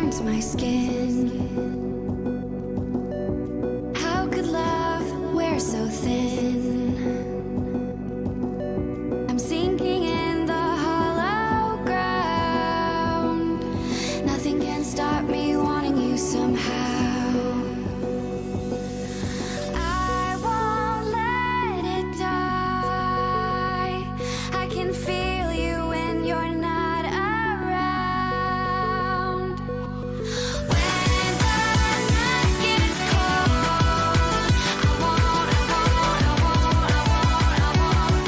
burns my skin. How could love wear so thin? I'm sinking in the hollow ground. Nothing can stop me wanting you somehow. I won't let it die. I can feel you when you're not around. When the night gets cold, I won't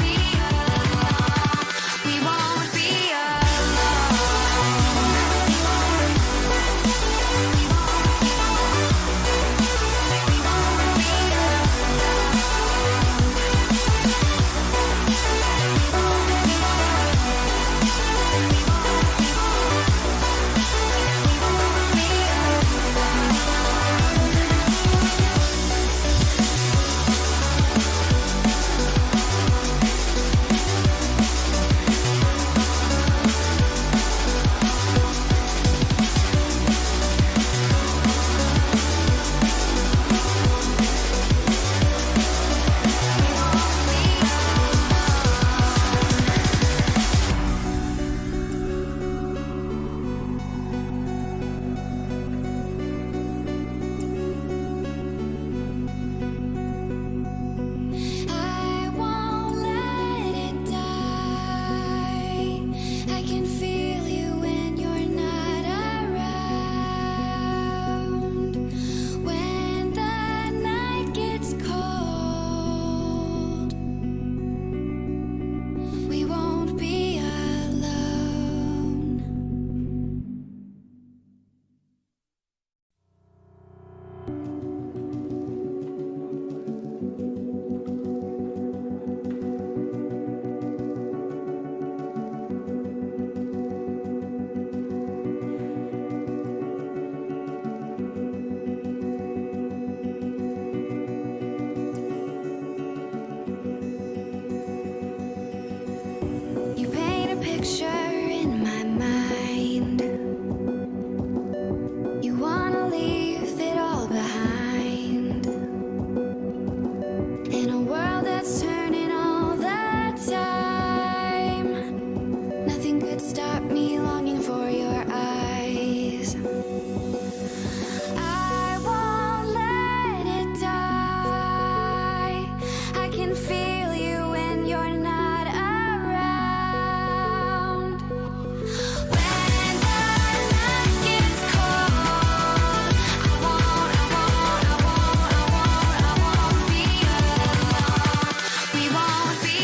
be alone. We won't be I won't let it die. I can feel you when you're not around. When the night gets cold, we won't be alone. You paint a picture in my mind. You wanna leave it all behind. In a world that's turning all the time, nothing could stop me longing for your eyes. I won't let it die. I can feel you when you're not around. When the night gets cold, I won't be alone. We won't be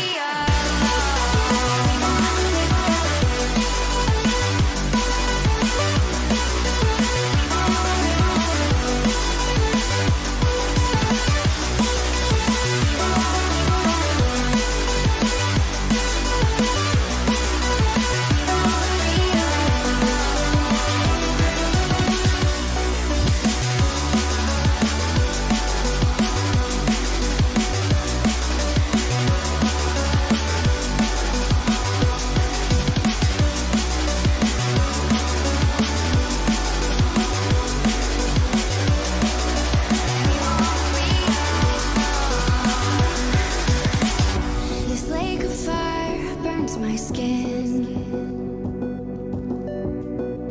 This lake of fire burns my skin.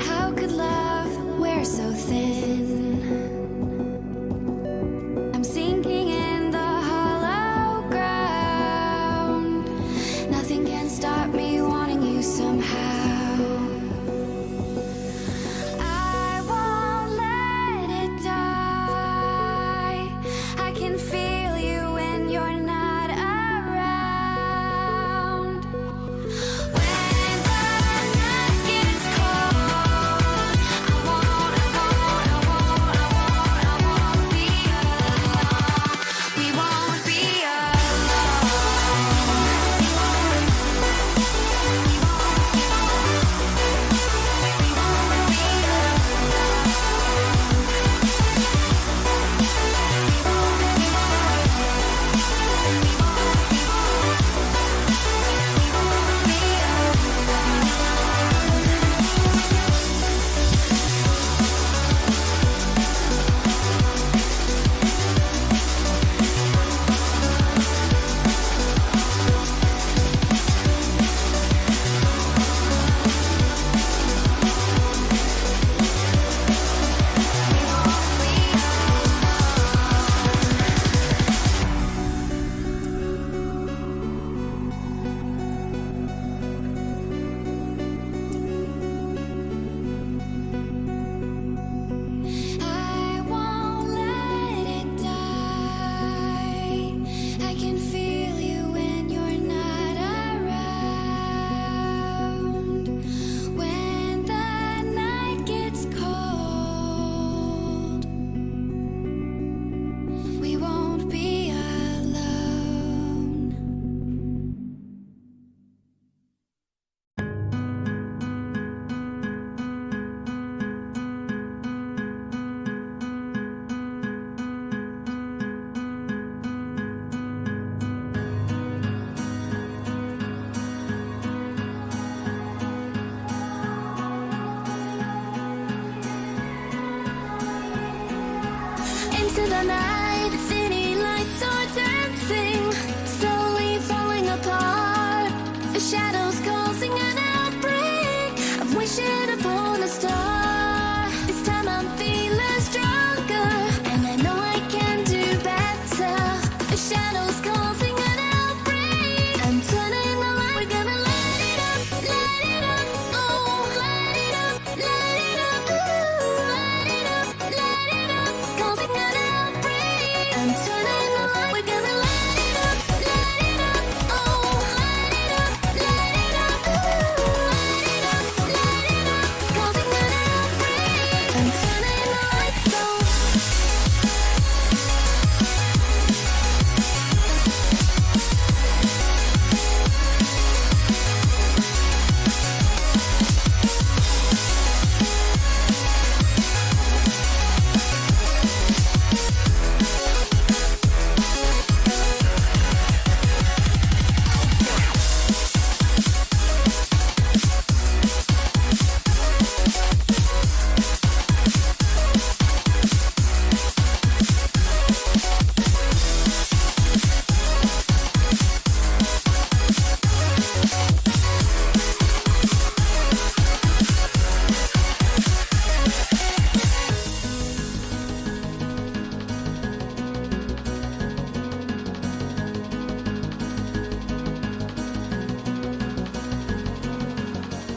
How could love wear so thin? I'm sinking in the hollow ground. Nothing can stop me wanting you somehow. I won't let it die. I can feel you when you're not around. When the night gets cold, I won't Into the night, the city lights are dancing, slowly falling apart. The shadows causing an outbreak. I'm wishing upon a star. This time I'm feeling stronger, and I know I can do better. The shadows causing an outbreak. I'm turning the light. We're gonna light it up, oh, light it up, ooh, light it up, causing an outbreak. I'm turning the light. We're gonna light it up, oh, light it up, ooh, light it up, causing an outbreak. I'm turning the lights on.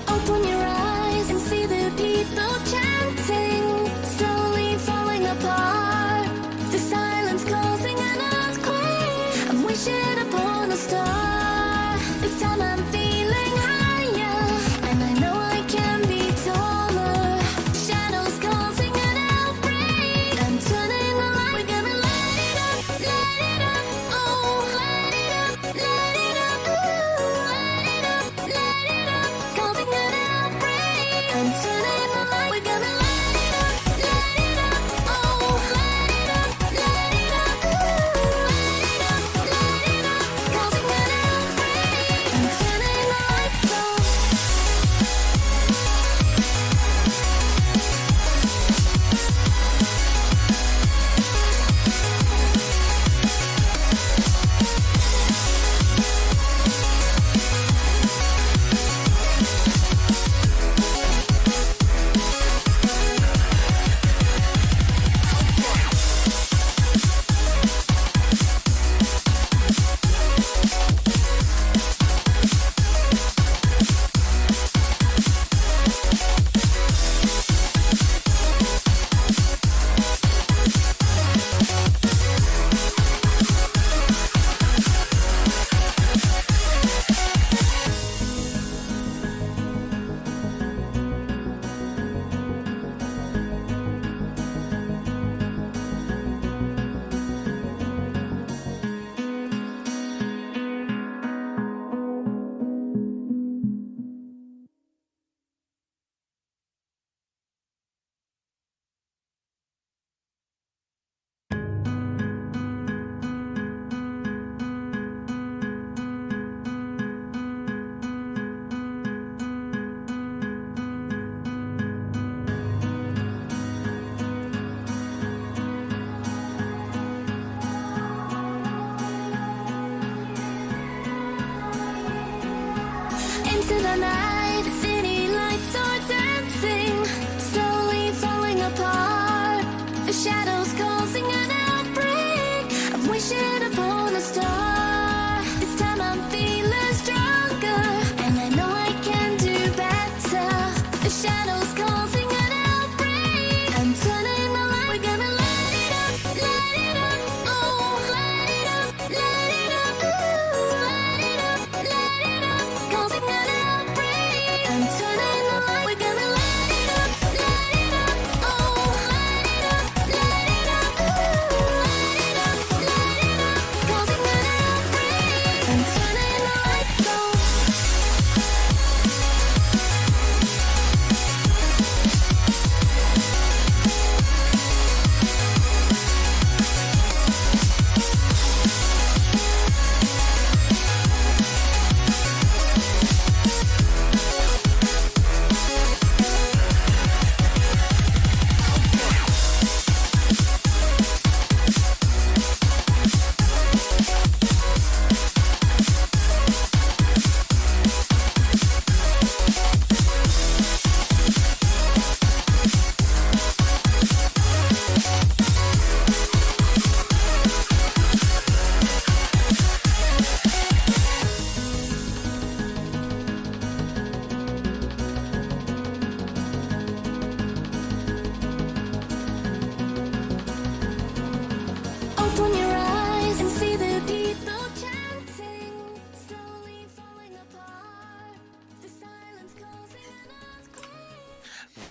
Open your eyes and see the people chanting, slowly falling apart. The silence causing an earthquake. I'm wishing upon a star. This time I'm feeling higher, and I know I can be taller. Shadows causing an outbreak. I'm turning the light. We're gonna light it up, oh, light it up, ooh, light it up, causing an outbreak. I'm turning the light. We're gonna light it up, oh, light it up, ooh, light it up, causing an outbreak. I'm turning the lights on. Into the night, the city lights are dancing, slowly falling apart. The shadows causing an outbreak. I'm wishing upon a star. This time I'm feeling stronger, and I know I can do better. The shadows causing an outbreak. I'm turning the light. We're gonna light it up, oh, light it up, ooh, light it up, causing an outbreak. I'm turning the light. We're gonna light it up, oh, light it up,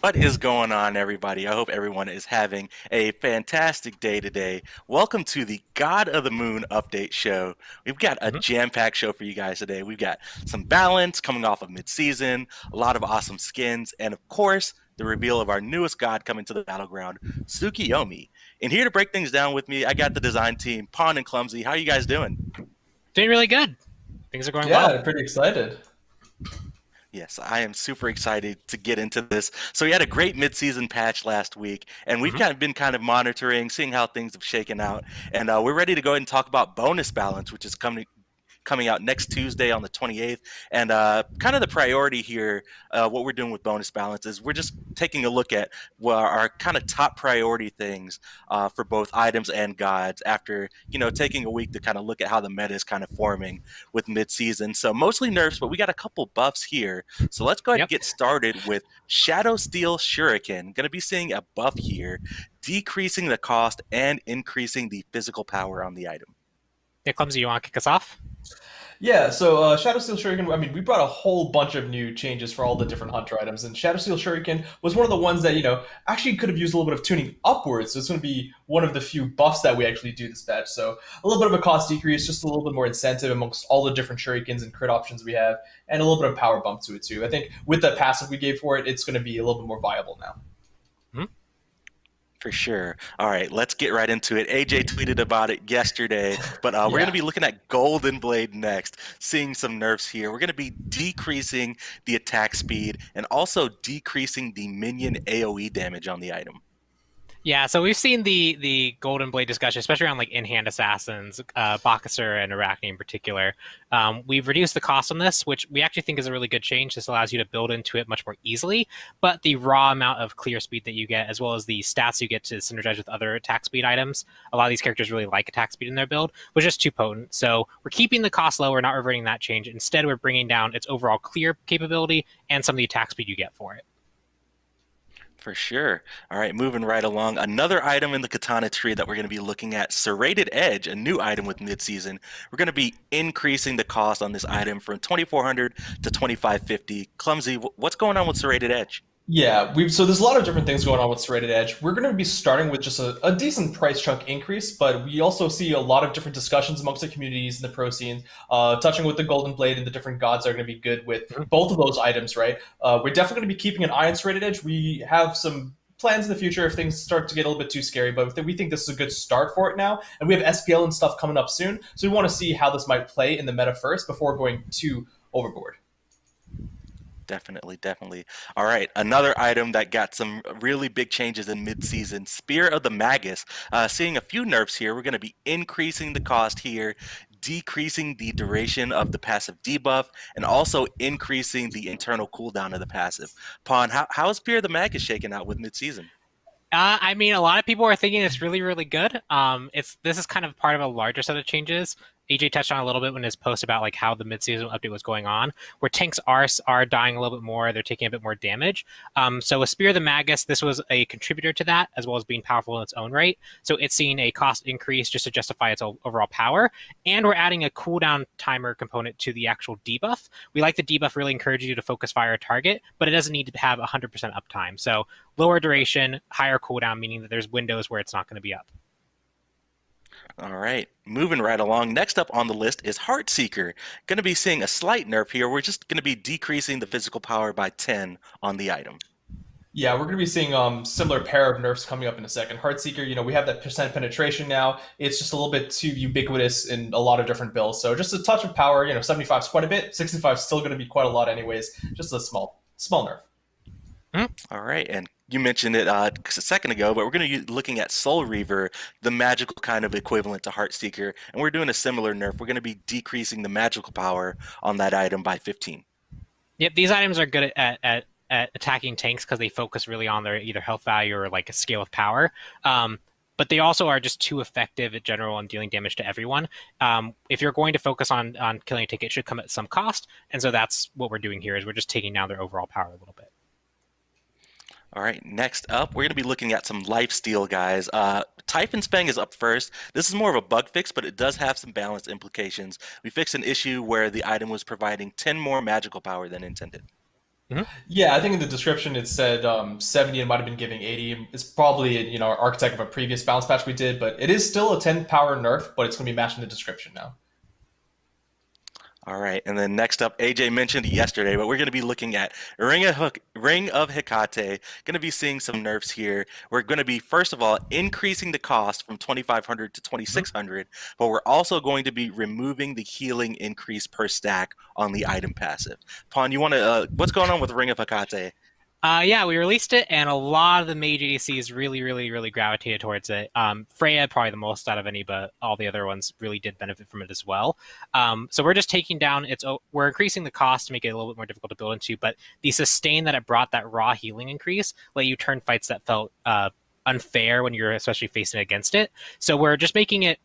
What is going on, everybody? I hope everyone is having a fantastic day today. Welcome to the God of the Moon update show. We've got a Mhm. jam-packed show for you guys today. We've got some balance coming off of mid-season, a lot of awesome skins, and of course, the reveal of our newest god coming to the battleground, Tsukiyomi. And here to break things down with me, I got the design team, Pawn and Clumsy. How are you guys doing? Doing really good. Things are going Yeah, well. I'm pretty excited. Yes, I am super excited to get into this. So we had a great midseason patch last week, and we've hmm been monitoring, seeing how things have shaken out, and we're ready to go ahead and talk about bonus balance, which is coming out next Tuesday on the 28th. And kind of the priority here, what we're doing with bonus balance is we're just taking a look at what our kind of top priority things for both items and gods after, taking a week to kind of look at how the meta is kind of forming with mid-season. So mostly nerfs, but we got a couple buffs here. So let's go ahead and Yep. get started with Shadow Steel Shuriken. Going to be seeing a buff here, decreasing the cost and increasing the physical power on the item. Yeah, Clumsy, you want to kick us off? Yeah, so Shadow Steel Shuriken, I mean, we brought a whole bunch of new changes for all the different Hunter items, and Shadow Steel Shuriken was one of the ones that, actually could have used a little bit of tuning upwards, so it's going to be one of the few buffs that we actually do this patch. So a little bit of a cost decrease, just a little bit more incentive amongst all the different Shurikens and crit options we have, and a little bit of power bump to it too. I think with the passive we gave for it, it's going to be a little bit more viable now. Hmm? For sure. All right, let's get right into it. AJ tweeted about it yesterday, but we're going to Yeah. be looking at Golden Blade next, seeing some nerfs here. We're going to be decreasing the attack speed and also decreasing the minion AoE damage on the item. Yeah, so we've seen the Golden Blade discussion, especially around like in-hand assassins, Bakasur and Arachne in particular. We've reduced the cost on this, which we actually think is a really good change. This allows you to build into it much more easily, but the raw amount of clear speed that you get, as well as the stats you get to synergize with other attack speed items, a lot of these characters really like attack speed in their build, was just too potent. So we're keeping the cost low, we're not reverting that change. Instead, we're bringing down its overall clear capability and some of the attack speed you get for it. For sure. All right, moving right along. Another item in the Katana tree that we're going to be looking at, Serrated Edge, a new item with mid-season. We're going to be increasing the cost on this item from 2,400 to 2,550. Clumsy, what's going on with Serrated Edge? Yeah, so there's a lot of different things going on with Serrated Edge. We're going to be starting with just a decent price chunk increase, but we also see a lot of different discussions amongst the communities and the pro scene, touching with the Golden Blade and the different gods are going to be good with Mhm. both of those items, right? We're definitely going to be keeping an eye on Serrated Edge. We have some plans in the future if things start to get a little bit too scary, but we think this is a good start for it now. And we have SPL and stuff coming up soon, so we want to see how this might play in the meta first before going too overboard. Definitely, definitely. All right, another item that got some really big changes in mid-season, Spear of the Magus. Seeing a few nerfs here, we're going to be increasing the cost here, decreasing the duration of the passive debuff, and also increasing the internal cooldown of the passive. Pawn, how is Spear of the Magus shaking out with mid-season? I mean, a lot of people are thinking it's really, really good. This is kind of part of a larger set of changes. AJ touched on a little bit when his post about like how the mid-season update was going on, where tanks are dying a little bit more, they're taking a bit more damage. So with Spear of the Magus, this was a contributor to that, as well as being powerful in its own right. So it's seeing a cost increase just to justify its overall power, and we're adding a cooldown timer component to the actual debuff. We like the debuff really encourages you to focus fire a target, but it doesn't need to have 100% uptime. So lower duration, higher cooldown, meaning that there's windows where it's not going to be up. All right, moving right along. Next up on the list is Heartseeker. Going to be seeing a slight nerf here. We're just going to be decreasing the physical power by 10 on the item. Yeah, we're going to be seeing similar pair of nerfs coming up in a second. Heartseeker, we have that percent penetration now. It's just a little bit too ubiquitous in a lot of different builds. So just a touch of power, 75 is quite a bit. 65 is still going to be quite a lot anyways. Just a small nerf. All right, and you mentioned it a second ago, but we're going to be looking at Soul Reaver, the magical kind of equivalent to Heartseeker, and we're doing a similar nerf. We're going to be decreasing the magical power on that item by 15. Yep, these items are good at attacking tanks because they focus really on their either health value or like a scale of power. But they also are just too effective in general in dealing damage to everyone. If you're going to focus on killing a tank, it should come at some cost, and so that's what we're doing here is we're just taking down their overall power a little bit. All right, next up, we're going to be looking at some lifesteal, guys. Typhon's Fang is up first. This is more of a bug fix, but it does have some balance implications. We fixed an issue where the item was providing 10 more magical power than intended. Yeah, I think in the description it said 70 and might have been giving 80. It's probably, architect of a previous balance patch we did, but it is still a 10 power nerf, but it's going to be matched in the description now. All right, and then next up, AJ mentioned it yesterday, but we're going to be looking at Ring of Hecate. Going to be seeing some nerfs here. We're going to be, first of all, increasing the cost from 2,500 to 2,600, but we're also going to be removing the healing increase per stack on the item passive. Pawn, you want to, what's going on with Ring of Hecate? Yeah, we released it, and a lot of the mage ADCs really, really, really gravitated towards it. Freya probably the most out of any, but all the other ones really did benefit from it as well. So we're just taking down we're increasing the cost to make it a little bit more difficult to build into, but the sustain that it brought, that raw healing increase, let you turn fights that felt unfair when you're especially facing against it. So we're just making it.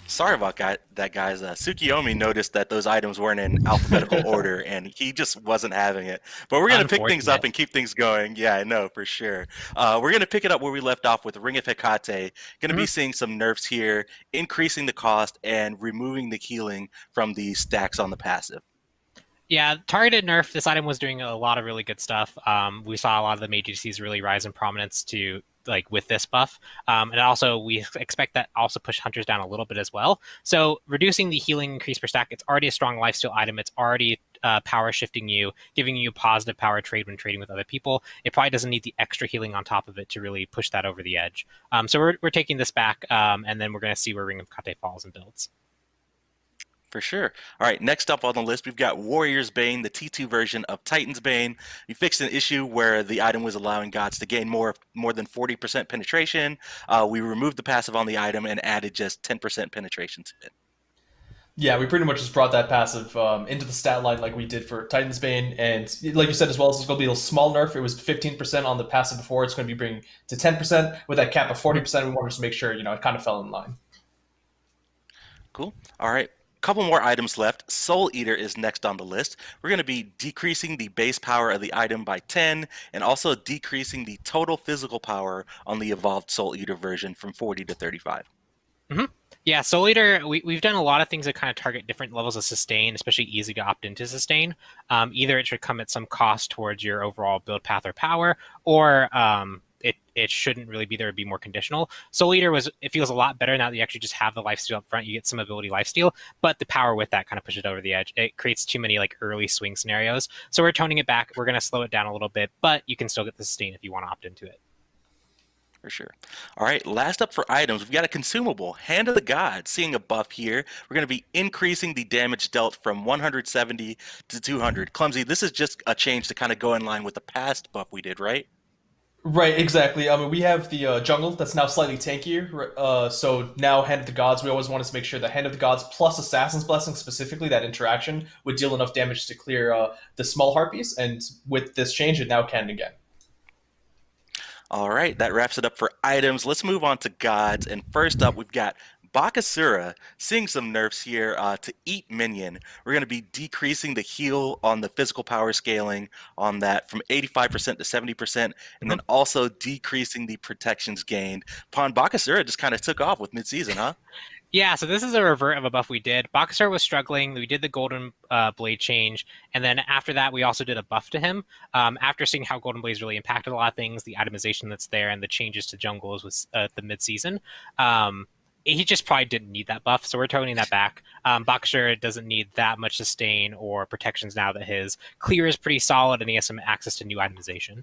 Sorry about that, guys. Tsukiyomi noticed that those items weren't in alphabetical order, and he just wasn't having it. But we're going to pick things up and keep things going. Yeah, I know, for sure. We're going to pick it up where we left off with Ring of Hecate. Going to be seeing some nerfs here, increasing the cost and removing the healing from the stacks on the passive. Yeah, targeted nerf, this item was doing a lot of really good stuff. We saw a lot of the mage ADCs really rise in prominence to with this buff. And also we expect that also push hunters down a little bit as well. So reducing the healing increase per stack, it's already a strong lifesteal item. It's already power shifting you, giving you positive power trade when trading with other people. It probably doesn't need the extra healing on top of it to really push that over the edge. So we're taking this back, and then we're going to see where Ring of Hecate falls and builds. For sure. All right, next up on the list, we've got Warrior's Bane, the T2 version of Titan's Bane. We fixed an issue where the item was allowing gods to gain more than 40% penetration. We removed the passive on the item and added just 10% penetration to it. Yeah, we pretty much just brought that passive into the stat line like we did for Titan's Bane. And like you said as well, this is going to be a small nerf. It was 15% on the passive before. It's going to be bringing to 10%. With that cap of 40%, we wanted to make sure, it kind of fell in line. Cool. All right. Couple more items left. Soul Eater is next on the list. We're going to be decreasing the base power of the item by 10 and also decreasing the total physical power on the evolved Soul Eater version from 40 to 35. Yeah, Soul Eater, we've done a lot of things that kind of target different levels of sustain, especially easy to opt into sustain. Either it should come at some cost towards your overall build path or power, or it shouldn't really be there to be more conditional. Soul Eater it feels a lot better now that you actually just have the lifesteal up front. You get some ability lifesteal, but the power with that kind of pushes it over the edge. It creates too many like early swing scenarios. So we're toning it back. We're going to slow it down a little bit, but you can still get the sustain if you want to opt into it. For sure. All right, last up for items, we've got a consumable, Hand of the Gods. Seeing a buff here, we're going to be increasing the damage dealt from 170 to 200. Clumsy, this is just a change to kind of go in line with the past buff we did, right? Right, exactly. I mean, we have the jungle that's now slightly tankier. So now Hand of the Gods, we always wanted to make sure the Hand of the Gods plus Assassin's Blessing, specifically that interaction, would deal enough damage to clear the small harpies. And with this change, it now can again. All right, that wraps it up for items. Let's move on to gods. And first up, we've got Bakasura. Seeing some nerfs here to Eat Minion. We're going to be decreasing the heal on the physical power scaling on that from 85% to 70%, and then also decreasing the protections gained. Pawn Bakasura just kind of took off with midseason, huh? Yeah, so this is a revert of a buff we did. Bakasura was struggling. We did the Golden Blade change, and then after that, we also did a buff to him. After seeing how Golden Blade's really impacted a lot of things, the itemization that's there, and the changes to jungles was the mid-season. He just probably didn't need that buff, so we're toning that back. Bakasura doesn't need that much sustain or protections now that his clear is pretty solid, and he has some access to new itemization.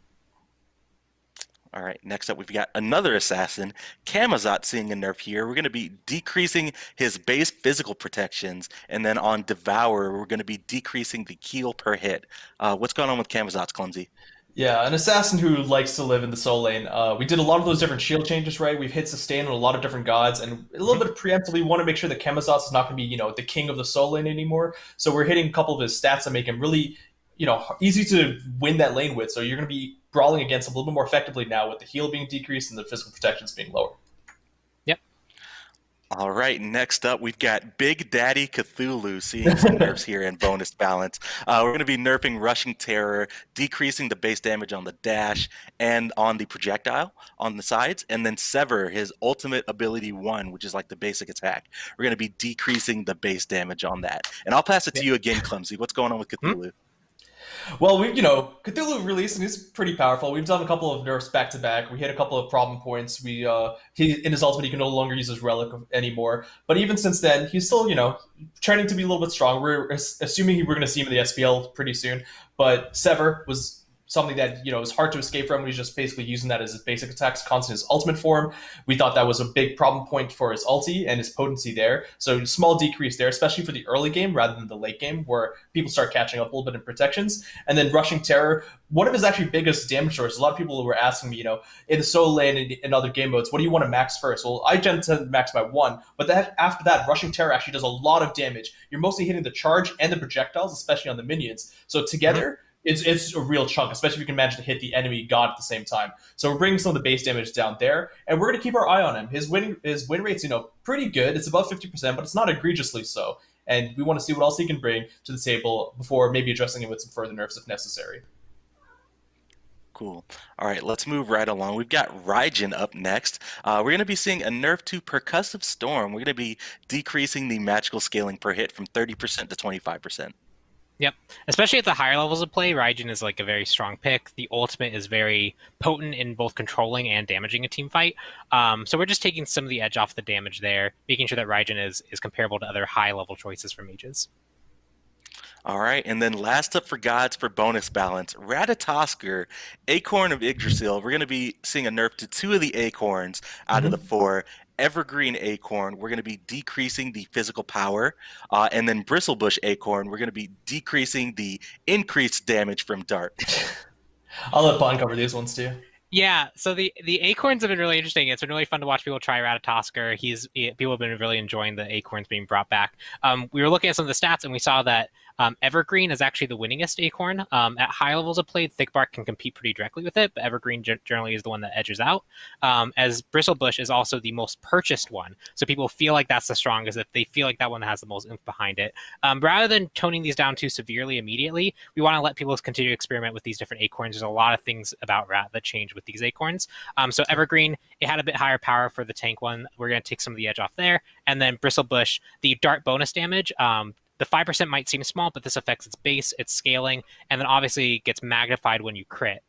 All right, next up, we've got another assassin, Camazotz, seeing a nerf here. We're going to be decreasing his base physical protections, and then on Devour, we're going to be decreasing the heal per hit. What's going on with Camazotz, Clumsy? Yeah, an assassin who likes to live in the soul lane. We did a lot of those different shield changes, right? We've hit sustain on a lot of different gods, and a little bit preemptively, we want to make sure that Camazotz is not going to be, the king of the soul lane anymore. So we're hitting a couple of his stats that make him really, easy to win that lane with. So you're going to be brawling against him a little bit more effectively now with the heal being decreased and the physical protections being lower. Yep. All right, next up, we've got Big Daddy Cthulhu, seeing some nerfs here in bonus balance. We're going to be nerfing Rushing Terror, decreasing the base damage on the dash and on the projectile on the sides, and then Sever, his ultimate ability 1, which is like the basic attack. We're going to be decreasing the base damage on that. And I'll pass it to you again, Clumsy. What's going on with Cthulhu? Well, Cthulhu released and he's pretty powerful. We've done a couple of nerfs back to back. We hit a couple of problem points. He in his ultimate he can no longer use his relic anymore. But even since then, he's still trending to be a little bit strong. We're assuming we're going to see him in the SPL pretty soon. But Sever was something that is hard to escape from. He's just basically using that as his basic attacks, constant his ultimate form. We thought that was a big problem point for his ulti and his potency there. So small decrease there, especially for the early game rather than the late game where people start catching up a little bit in protections. And then Rushing Terror, one of his actually biggest damage sources. A lot of people were asking me, in the solo lane and in other game modes, what do you want to max first? Well, I tend to max by 1, but after that, Rushing Terror actually does a lot of damage. You're mostly hitting the charge and the projectiles, especially on the minions. So together, it's a real chunk, especially if you can manage to hit the enemy god at the same time. So we're bringing some of the base damage down there, and we're going to keep our eye on him. His win rate's pretty good. It's above 50%, but it's not egregiously so. And we want to see what else he can bring to the table before maybe addressing it with some further nerfs if necessary. Cool. All right, let's move right along. We've got Raijin up next. We're going to be seeing a nerf to Percussive Storm. We're going to be decreasing the magical scaling per hit from 30% to 25%. Yep. Especially at the higher levels of play, Raijin is like a very strong pick. The ultimate is very potent in both controlling and damaging a team fight. So we're just taking some of the edge off the damage there, making sure that Raijin is comparable to other high-level choices for mages. All right, and then last up for gods for bonus balance, Ratatoskr, Acorn of Yggdrasil. We're going to be seeing a nerf to 2 of the Acorns out of the 4. Evergreen Acorn, we're going to be decreasing the physical power. And then Bristlebush Acorn, we're going to be decreasing the increased damage from Dart. I'll let Bond cover these ones too. Yeah, so the Acorns have been really interesting. It's been really fun to watch people try Ratatoskr. People have been really enjoying the Acorns being brought back. We were looking at some of the stats, and we saw that Evergreen is actually the winningest acorn. At high levels of play, Thickbark can compete pretty directly with it, but Evergreen generally is the one that edges out. As Bristlebush is also the most purchased one, so people feel like that's the strongest if they feel like that one has the most oomph behind it. Rather than toning these down too severely immediately, we want to let people continue to experiment with these different acorns. There's a lot of things about Rat that change with these acorns. So Evergreen, it had a bit higher power for the tank one. We're going to take some of the edge off there. And then Bristlebush, the dart bonus damage, the 5% might seem small, but this affects its base, its scaling, and then obviously gets magnified when you crit.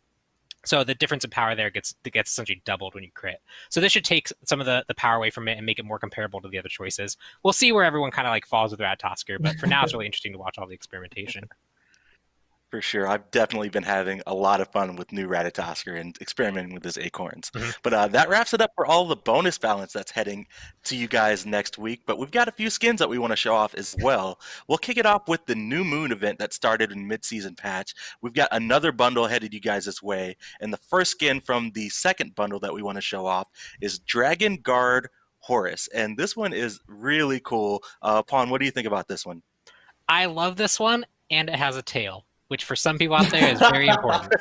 So the difference in power there gets essentially doubled when you crit. So this should take some of the power away from it and make it more comparable to the other choices. We'll see where everyone kind of like falls with Ratatoskr, but for now it's really interesting to watch all the experimentation. For sure. I've definitely been having a lot of fun with new Ratatoskr and experimenting with his acorns. But that wraps it up for all the bonus balance that's heading to you guys next week. But we've got a few skins that we want to show off as well. We'll kick it off with the New Moon event that started in mid-season patch. We've got another bundle headed you guys this way. And the first skin from the second bundle that we want to show off is Dragon Guard Horus. And this one is really cool. Pawn, what do you think about this one? I love this one, and it has a tail, which for some people out there is very important.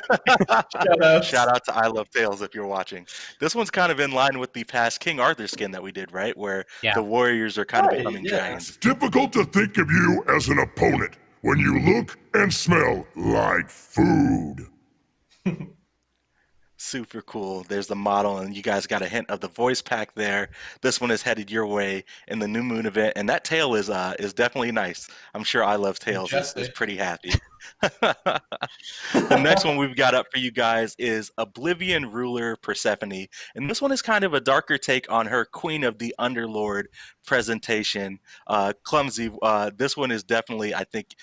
Shout out to I Love Tails if you're watching. This one's kind of in line with the past King Arthur skin that we did, right? Where the warriors are kind of becoming giants. It's difficult to think of you as an opponent when you look and smell like food. Super cool. There's the model, and you guys got a hint of the voice pack there. This one is headed your way in the New Moon event, and that tail is definitely nice. I'm sure I Love Tails is pretty happy. The next one we've got up for you guys is Oblivion Ruler Persephone, and this one is kind of a darker take on her Queen of the Underlord presentation. Clumsy, this one is definitely, I think,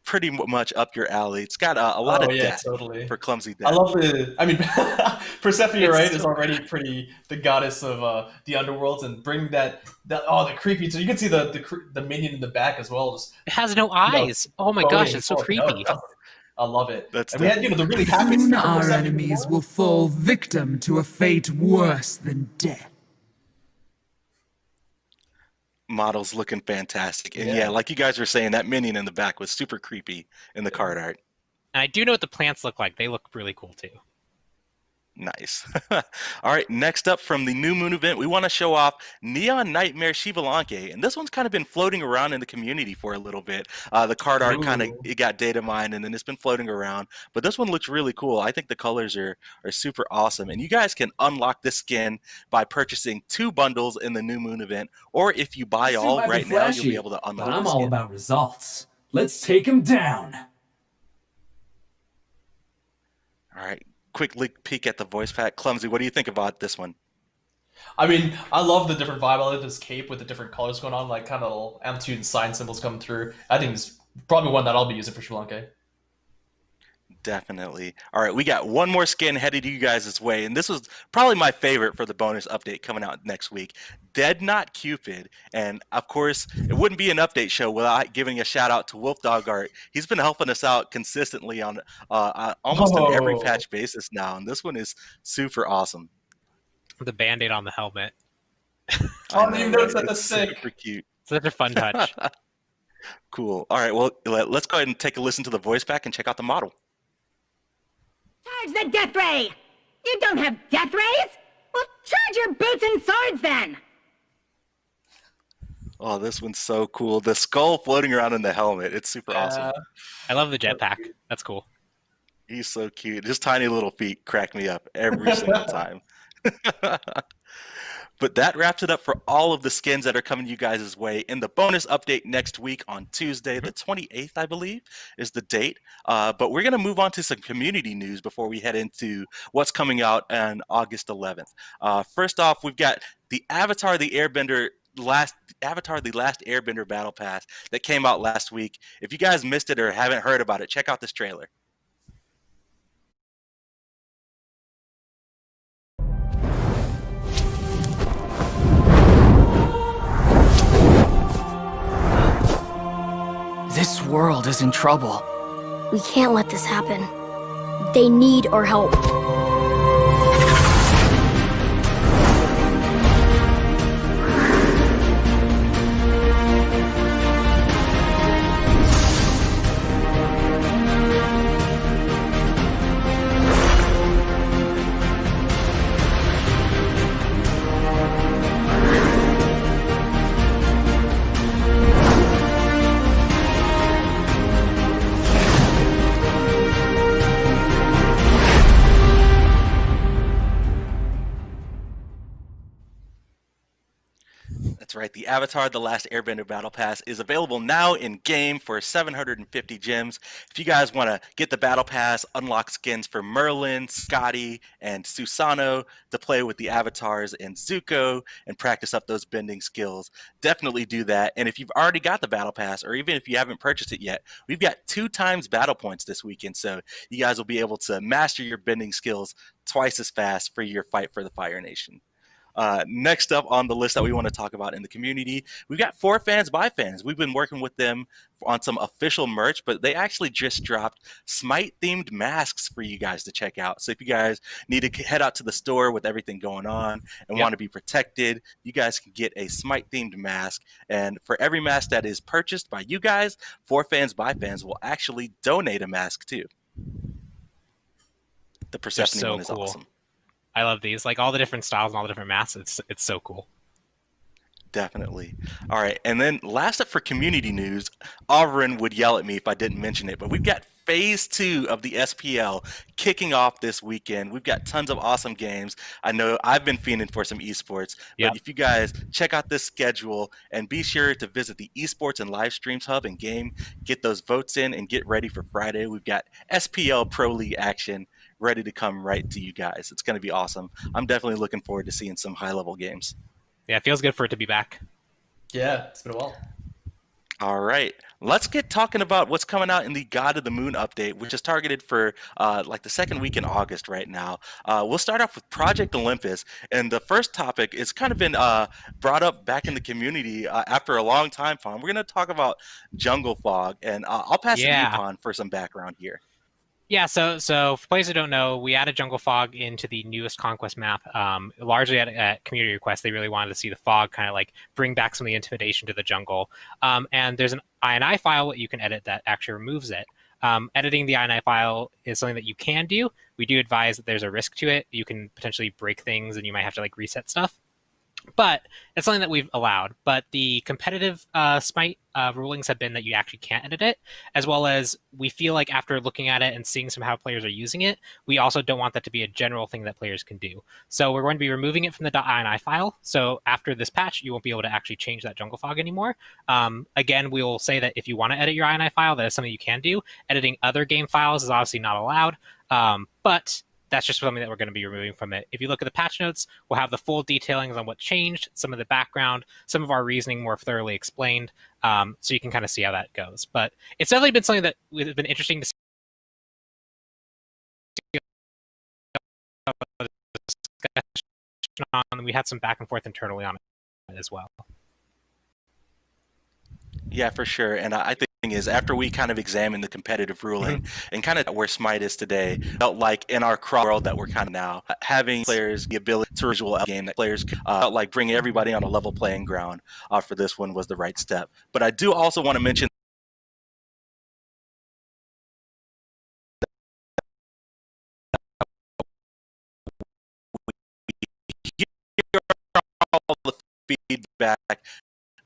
pretty much up your alley. It's got a lot of death for Clumsy death. I love Persephone, right, is already pretty the goddess of the underworlds, and bring the creepy. So you can see the minion in the back as well. It has no eyes. Oh my gosh, it's so creepy. I love it. That's and we had the really happy. Soon our enemies will fall victim to a fate worse than death. Model's looking fantastic. And yeah, like you guys were saying, that minion in the back was super creepy in the card art. And I do know what the plants look like. They look really cool too. Nice. All right, next up from the New Moon event, we want to show off Neon Nightmare Shivalanke, and this one's kind of been floating around in the community for a little bit. The card art it got data mined, and then it's been floating around, but this one looks really cool. I think the colors are super awesome, and you guys can unlock this skin by purchasing 2 bundles in the New Moon event, or if you buy all right now, you'll be able to unlock But I'm this all skin. about results. Let's take him down. All right. Quick peek at the voice pack. Clumsy, what do you think about this one? I mean, I love the different vibe. I love this cape with the different colors going on, like kind of little amplitude and sign symbols coming through. I think it's probably one that I'll be using for Shivalanke. Definitely. All right, we got one more skin headed you guys' way, and this was probably my favorite for the bonus update coming out next week. Dead Not Cupid, and of course, it wouldn't be an update show without giving a shout out to Wolf Dog Art. He's been helping us out consistently on almost an every patch basis now, and this one is super awesome. The Band-Aid on the helmet. I didn't even notice that. That's sick. Super cute. Such a fun touch. Cool. All right, well, let's go ahead and take a listen to the voice pack and check out the model. Charge the death ray! You don't have death rays? Well, charge your boots and swords then! Oh, this one's so cool. The skull floating around in the helmet. It's super awesome. I love the jetpack. That's cool. He's so cute. His tiny little feet crack me up every single time. But that wraps it up for all of the skins that are coming you guys' way. In the bonus update next week on Tuesday, the 28th, I believe, is the date. But we're going to move on to some community news before we head into what's coming out on August 11th. First off, we've got the Avatar the Last Airbender Battle Pass that came out last week. If you guys missed it or haven't heard about it, check out this trailer. This world is in trouble. We can't let this happen. They need our help. That's right. The Avatar: The Last Airbender Battle Pass is available now in game for 750 gems. If you guys want to get the Battle Pass, unlock skins for Merlin, Scotty, and Susanoo to play with the avatars and Zuko and practice up those bending skills, definitely do that. And if you've already got the Battle Pass, or even if you haven't purchased it yet, we've got 2 times battle points this weekend. So you guys will be able to master your bending skills twice as fast for your fight for the Fire Nation. Next up on the list that we want to talk about in the community, we've got For Fans by Fans. We've been working with them on some official merch, but they actually just dropped Smite themed masks for you guys to check out. So if you guys need to head out to the store with everything going on and want to be protected, you guys can get a Smite themed mask. And for every mask that is purchased by you guys, For Fans by Fans will actually donate a mask too. The Persephone one is awesome. I love these, like all the different styles and all the different masks. It's so cool. Definitely. All right, and then last up for community news, Auverin would yell at me if I didn't mention it, but we've got Phase 2 of the SPL kicking off this weekend. We've got tons of awesome games. I know I've been fiending for some esports, but if you guys check out this schedule and be sure to visit the Esports and Live Streams Hub and game, get those votes in and get ready for Friday. We've got SPL Pro League action ready to come right to you guys. It's going to be awesome. I'm definitely looking forward to seeing some high-level games. Yeah, it feels good for it to be back. Yeah, it's been a while. All right, let's get talking about what's coming out in the God of the Moon update, which is targeted for like the second week in August right now. We'll start off with Project Olympus, and the first topic is kind of been brought up back in the community after a long time. We're going to talk about Jungle Fog, and I'll pass it to you, Pon, for some background here. Yeah, so for players who don't know, we added Jungle Fog into the newest Conquest map, largely at community request. They really wanted to see the fog kind of like bring back some of the intimidation to the jungle. And there's an INI file that you can edit that actually removes it. Editing the INI file is something that you can do. We do advise that there's a risk to it. You can potentially break things and you might have to like reset stuff. But it's something that we've allowed. But the competitive Smite rulings have been that you actually can't edit it, as well as we feel like after looking at it and seeing some how players are using it, we also don't want that to be a general thing that players can do. So we're going to be removing it from the .ini file. So after this patch, you won't be able to actually change that Jungle Fog anymore. Again, we will say that if you want to edit your INI file, that is something you can do. Editing other game files is obviously not allowed, but that's just something that we're going to be removing from it. If you look at the patch notes, we'll have the full detailings on what changed, some of the background, some of our reasoning more thoroughly explained, so you can kind of see how that goes. But it's definitely been something that has been interesting to see. We had some back and forth internally on it as well. Yeah, for sure. And I think is after we kind of examined the competitive ruling and kind of where Smite is today, felt like in our crawl world that we're kind of now having players the ability to visual game that players felt like bringing everybody on a level playing ground for this one was the right step. But I do also want to mention all the feedback.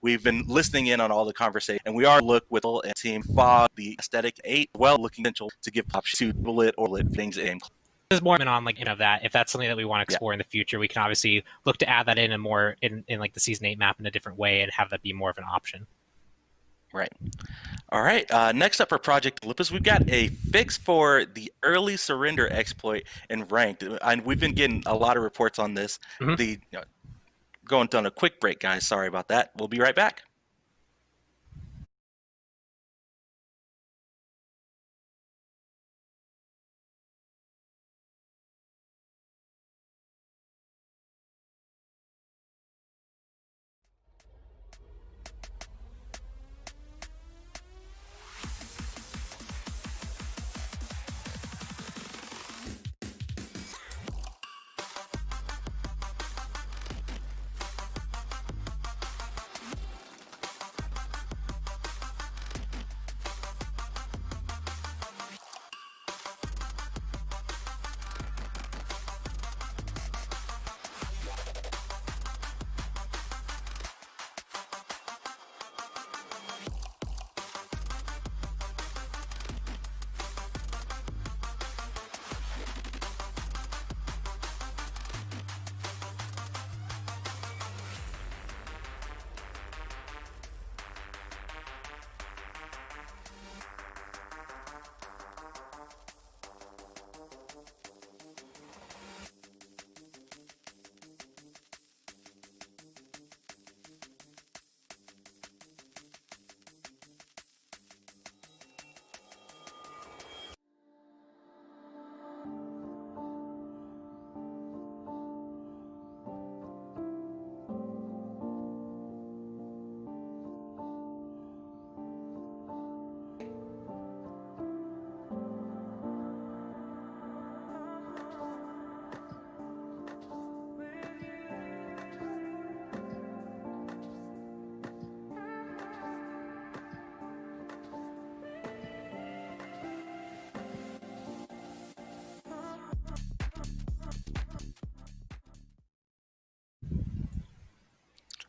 We've been listening in on all the conversation, and we are look with Team Fog, the aesthetic 8, looking potential to give options to bullet or lit things in. There's more on like of that. If that's something that we want to explore in the future, we can obviously look to add that in a more in like the Season 8 map in a different way and have that be more of an option. Right. All right. Next up for Project Olympus, we've got a fix for the early surrender exploit in ranked, and we've been getting a lot of reports on this. Going on a quick break, guys. Sorry about that. We'll be right back.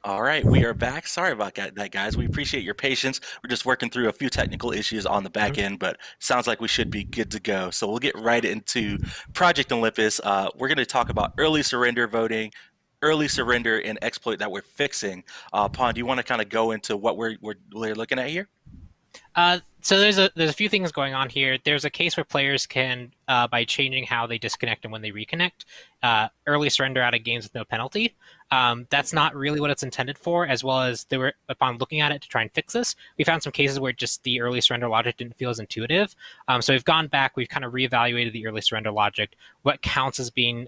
All right, we are back. Sorry about that, guys. We appreciate your patience. We're just working through a few technical issues on the back end, but sounds like we should be good to go. So we'll get right into Project Olympus. We're going to talk about early surrender voting, early surrender, and exploit that we're fixing. Pon, do you want to kind of go into what we're looking at here? So there's a few things going on here. There's a case where players can, by changing how they disconnect and when they reconnect, early surrender out of games with no penalty. That's not really what it's intended for, as well as they were, upon looking at it to try and fix this, we found some cases where just the early surrender logic didn't feel as intuitive. So we've gone back, we've kind of reevaluated the early surrender logic, what counts as being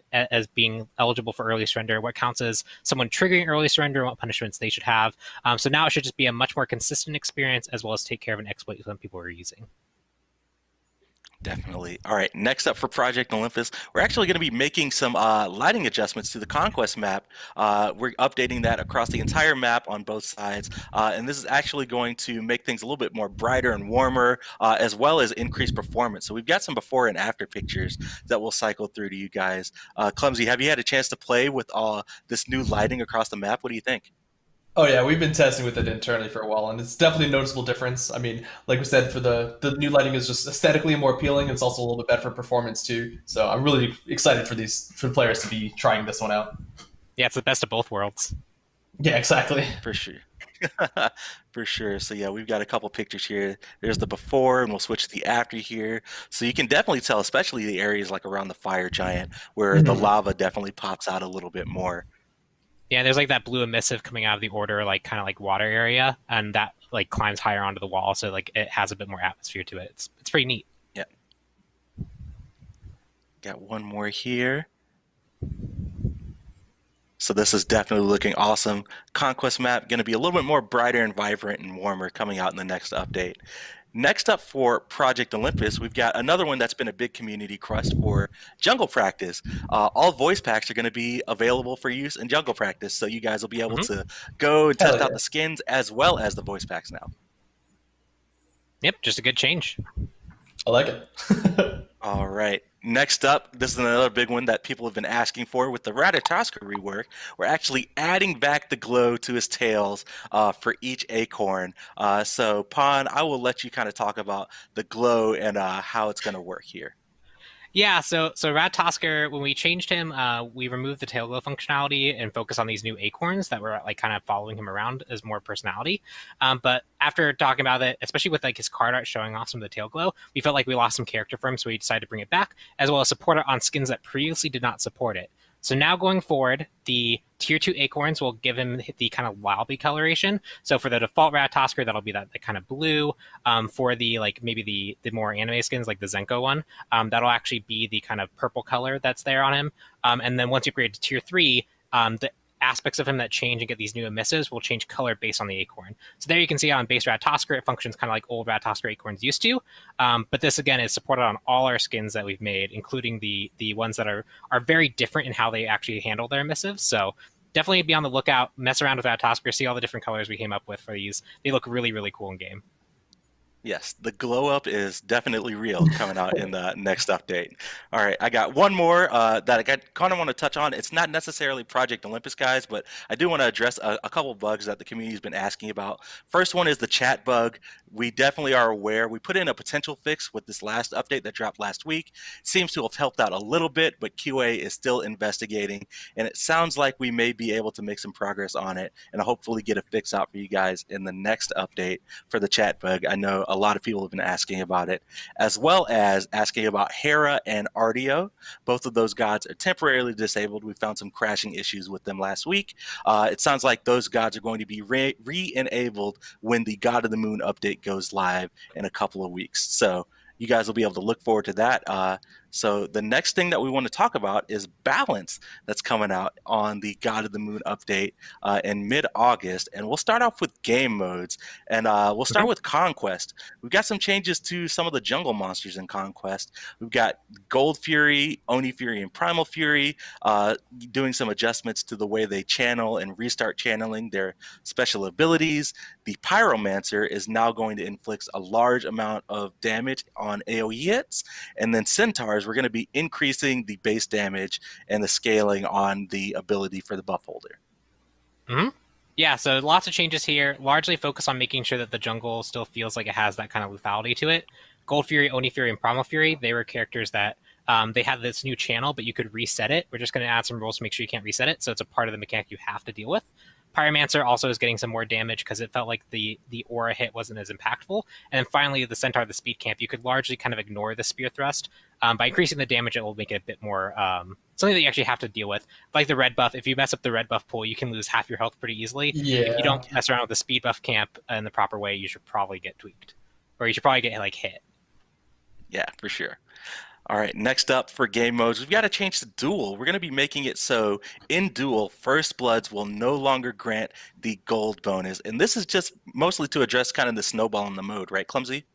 eligible for early surrender, what counts as someone triggering early surrender, and what punishments they should have. So now it should just be a much more consistent experience, as well as take care of an exploit some people are using. Definitely. All right, next up for Project Olympus, we're actually going to be making some lighting adjustments to the Conquest map. We're updating that across the entire map on both sides, and this is actually going to make things a little bit more brighter and warmer, as well as increase performance. So we've got some before and after pictures that we'll cycle through to you guys. Clumsy, have you had a chance to play with this new lighting across the map? What do you think? Oh yeah, we've been testing with it internally for a while, and it's definitely a noticeable difference. I mean, like we said, for the new lighting is just aesthetically more appealing, and it's also a little bit better for performance too. So I'm really excited for the players to be trying this one out. Yeah, it's the best of both worlds. Yeah, exactly. For sure. For sure. So yeah, we've got a couple pictures here. There's the before, and we'll switch to the after here. So you can definitely tell, especially the areas like around the fire giant, where the lava definitely pops out a little bit more. Yeah, there's like that blue emissive coming out of the order, like kind of like water area, and that like climbs higher onto the wall, so like it has a bit more atmosphere to it. It's pretty neat. Yeah. Got one more here. So this is definitely looking awesome. Conquest map going to be a little bit more brighter and vibrant and warmer coming out in the next update. Next up for Project Olympus, we've got another one that's been a big community crust for Jungle Practice. All voice packs are going to be available for use in Jungle Practice, so you guys will be able to go and test out the skins as well as the voice packs now. Yep, just a good change. I like it. All right. Next up, this is another big one that people have been asking for with the Ratatoskr rework. We're actually adding back the glow to his tails for each acorn. So, Pon, I will let you kind of talk about the glow and how it's going to work here. Yeah, so Ratatoskr, when we changed him, we removed the tail glow functionality and focused on these new acorns that were like kind of following him around as more personality. But after talking about it, especially with like his card art showing off some of the tail glow, we felt like we lost some character for him, so we decided to bring it back, as well as support it on skins that previously did not support it. So now going forward, the tier 2 acorns will give him the kind of Lobby coloration. So for the default Ratatoskr, that'll be that kind of blue. For the like maybe the more anime skins like the Zenko one, that'll actually be the kind of purple color that's there on him. And then once you upgrade to tier 3, the aspects of him that change and get these new emissives will change color based on the acorn. So there you can see how on base Ratatoskr it functions kind of like old Ratatoskr acorns used to. But this again is supported on all our skins that we've made, including the ones that are very different in how they actually handle their emissives. So definitely be on the lookout, mess around with Ratatoskr, see all the different colors we came up with for these. They look really, really cool in game. Yes, the glow up is definitely real coming out in the next update. All right, I got one more that I kind of want to touch on. It's not necessarily Project Olympus, guys, but I do want to address a couple bugs that the community's been asking about. First one is the chat bug. We definitely are aware. We put in a potential fix with this last update that dropped last week. Seems to have helped out a little bit, but QA is still investigating, and it sounds like we may be able to make some progress on it and hopefully get a fix out for you guys in the next update for the chat bug. I know a lot of people have been asking about it, as well as asking about Hera and Artio. Both of those gods are temporarily disabled. We found some crashing issues with them last week. It sounds like those gods are going to be re-enabled when the God of the Moon update goes live in a couple of weeks. So you guys will be able to look forward to that. So the next thing that we want to talk about is balance that's coming out on the God of the Moon update in mid-August. And we'll start off with game modes. And we'll start with Conquest. We've got some changes to some of the jungle monsters in Conquest. We've got Gold Fury, Oni Fury, and Primal Fury doing some adjustments to the way they channel and restart channeling their special abilities. The Pyromancer is now going to inflict a large amount of damage on AoE hits. And then Centaurs, we're going to be increasing the base damage and the scaling on the ability for the buff holder. Yeah, so lots of changes here, largely focused on making sure that the jungle still feels like it has that kind of lethality to it. Gold Fury, Oni Fury, and Primal Fury, they were characters that they had this new channel, but you could reset it. We're just going to add some rules to make sure you can't reset it, so it's a part of the mechanic you have to deal with. Pyromancer also is getting some more damage because it felt like the aura hit wasn't as impactful. And then finally, the Centaur, the Speed Camp, you could largely kind of ignore the Spear Thrust. By increasing the damage, it will make it a bit more something that you actually have to deal with. Like the red buff, if you mess up the red buff pool, you can lose half your health pretty easily. Yeah. If you don't mess around with the Speed Buff Camp in the proper way, you should probably get tweaked. Or you should probably get like hit. Yeah, for sure. All right, next up for game modes, we've got to change the duel. We're going to be making it so in duel, First Bloods will no longer grant the gold bonus. And this is just mostly to address kind of the snowball in the mode, right, Clumsy?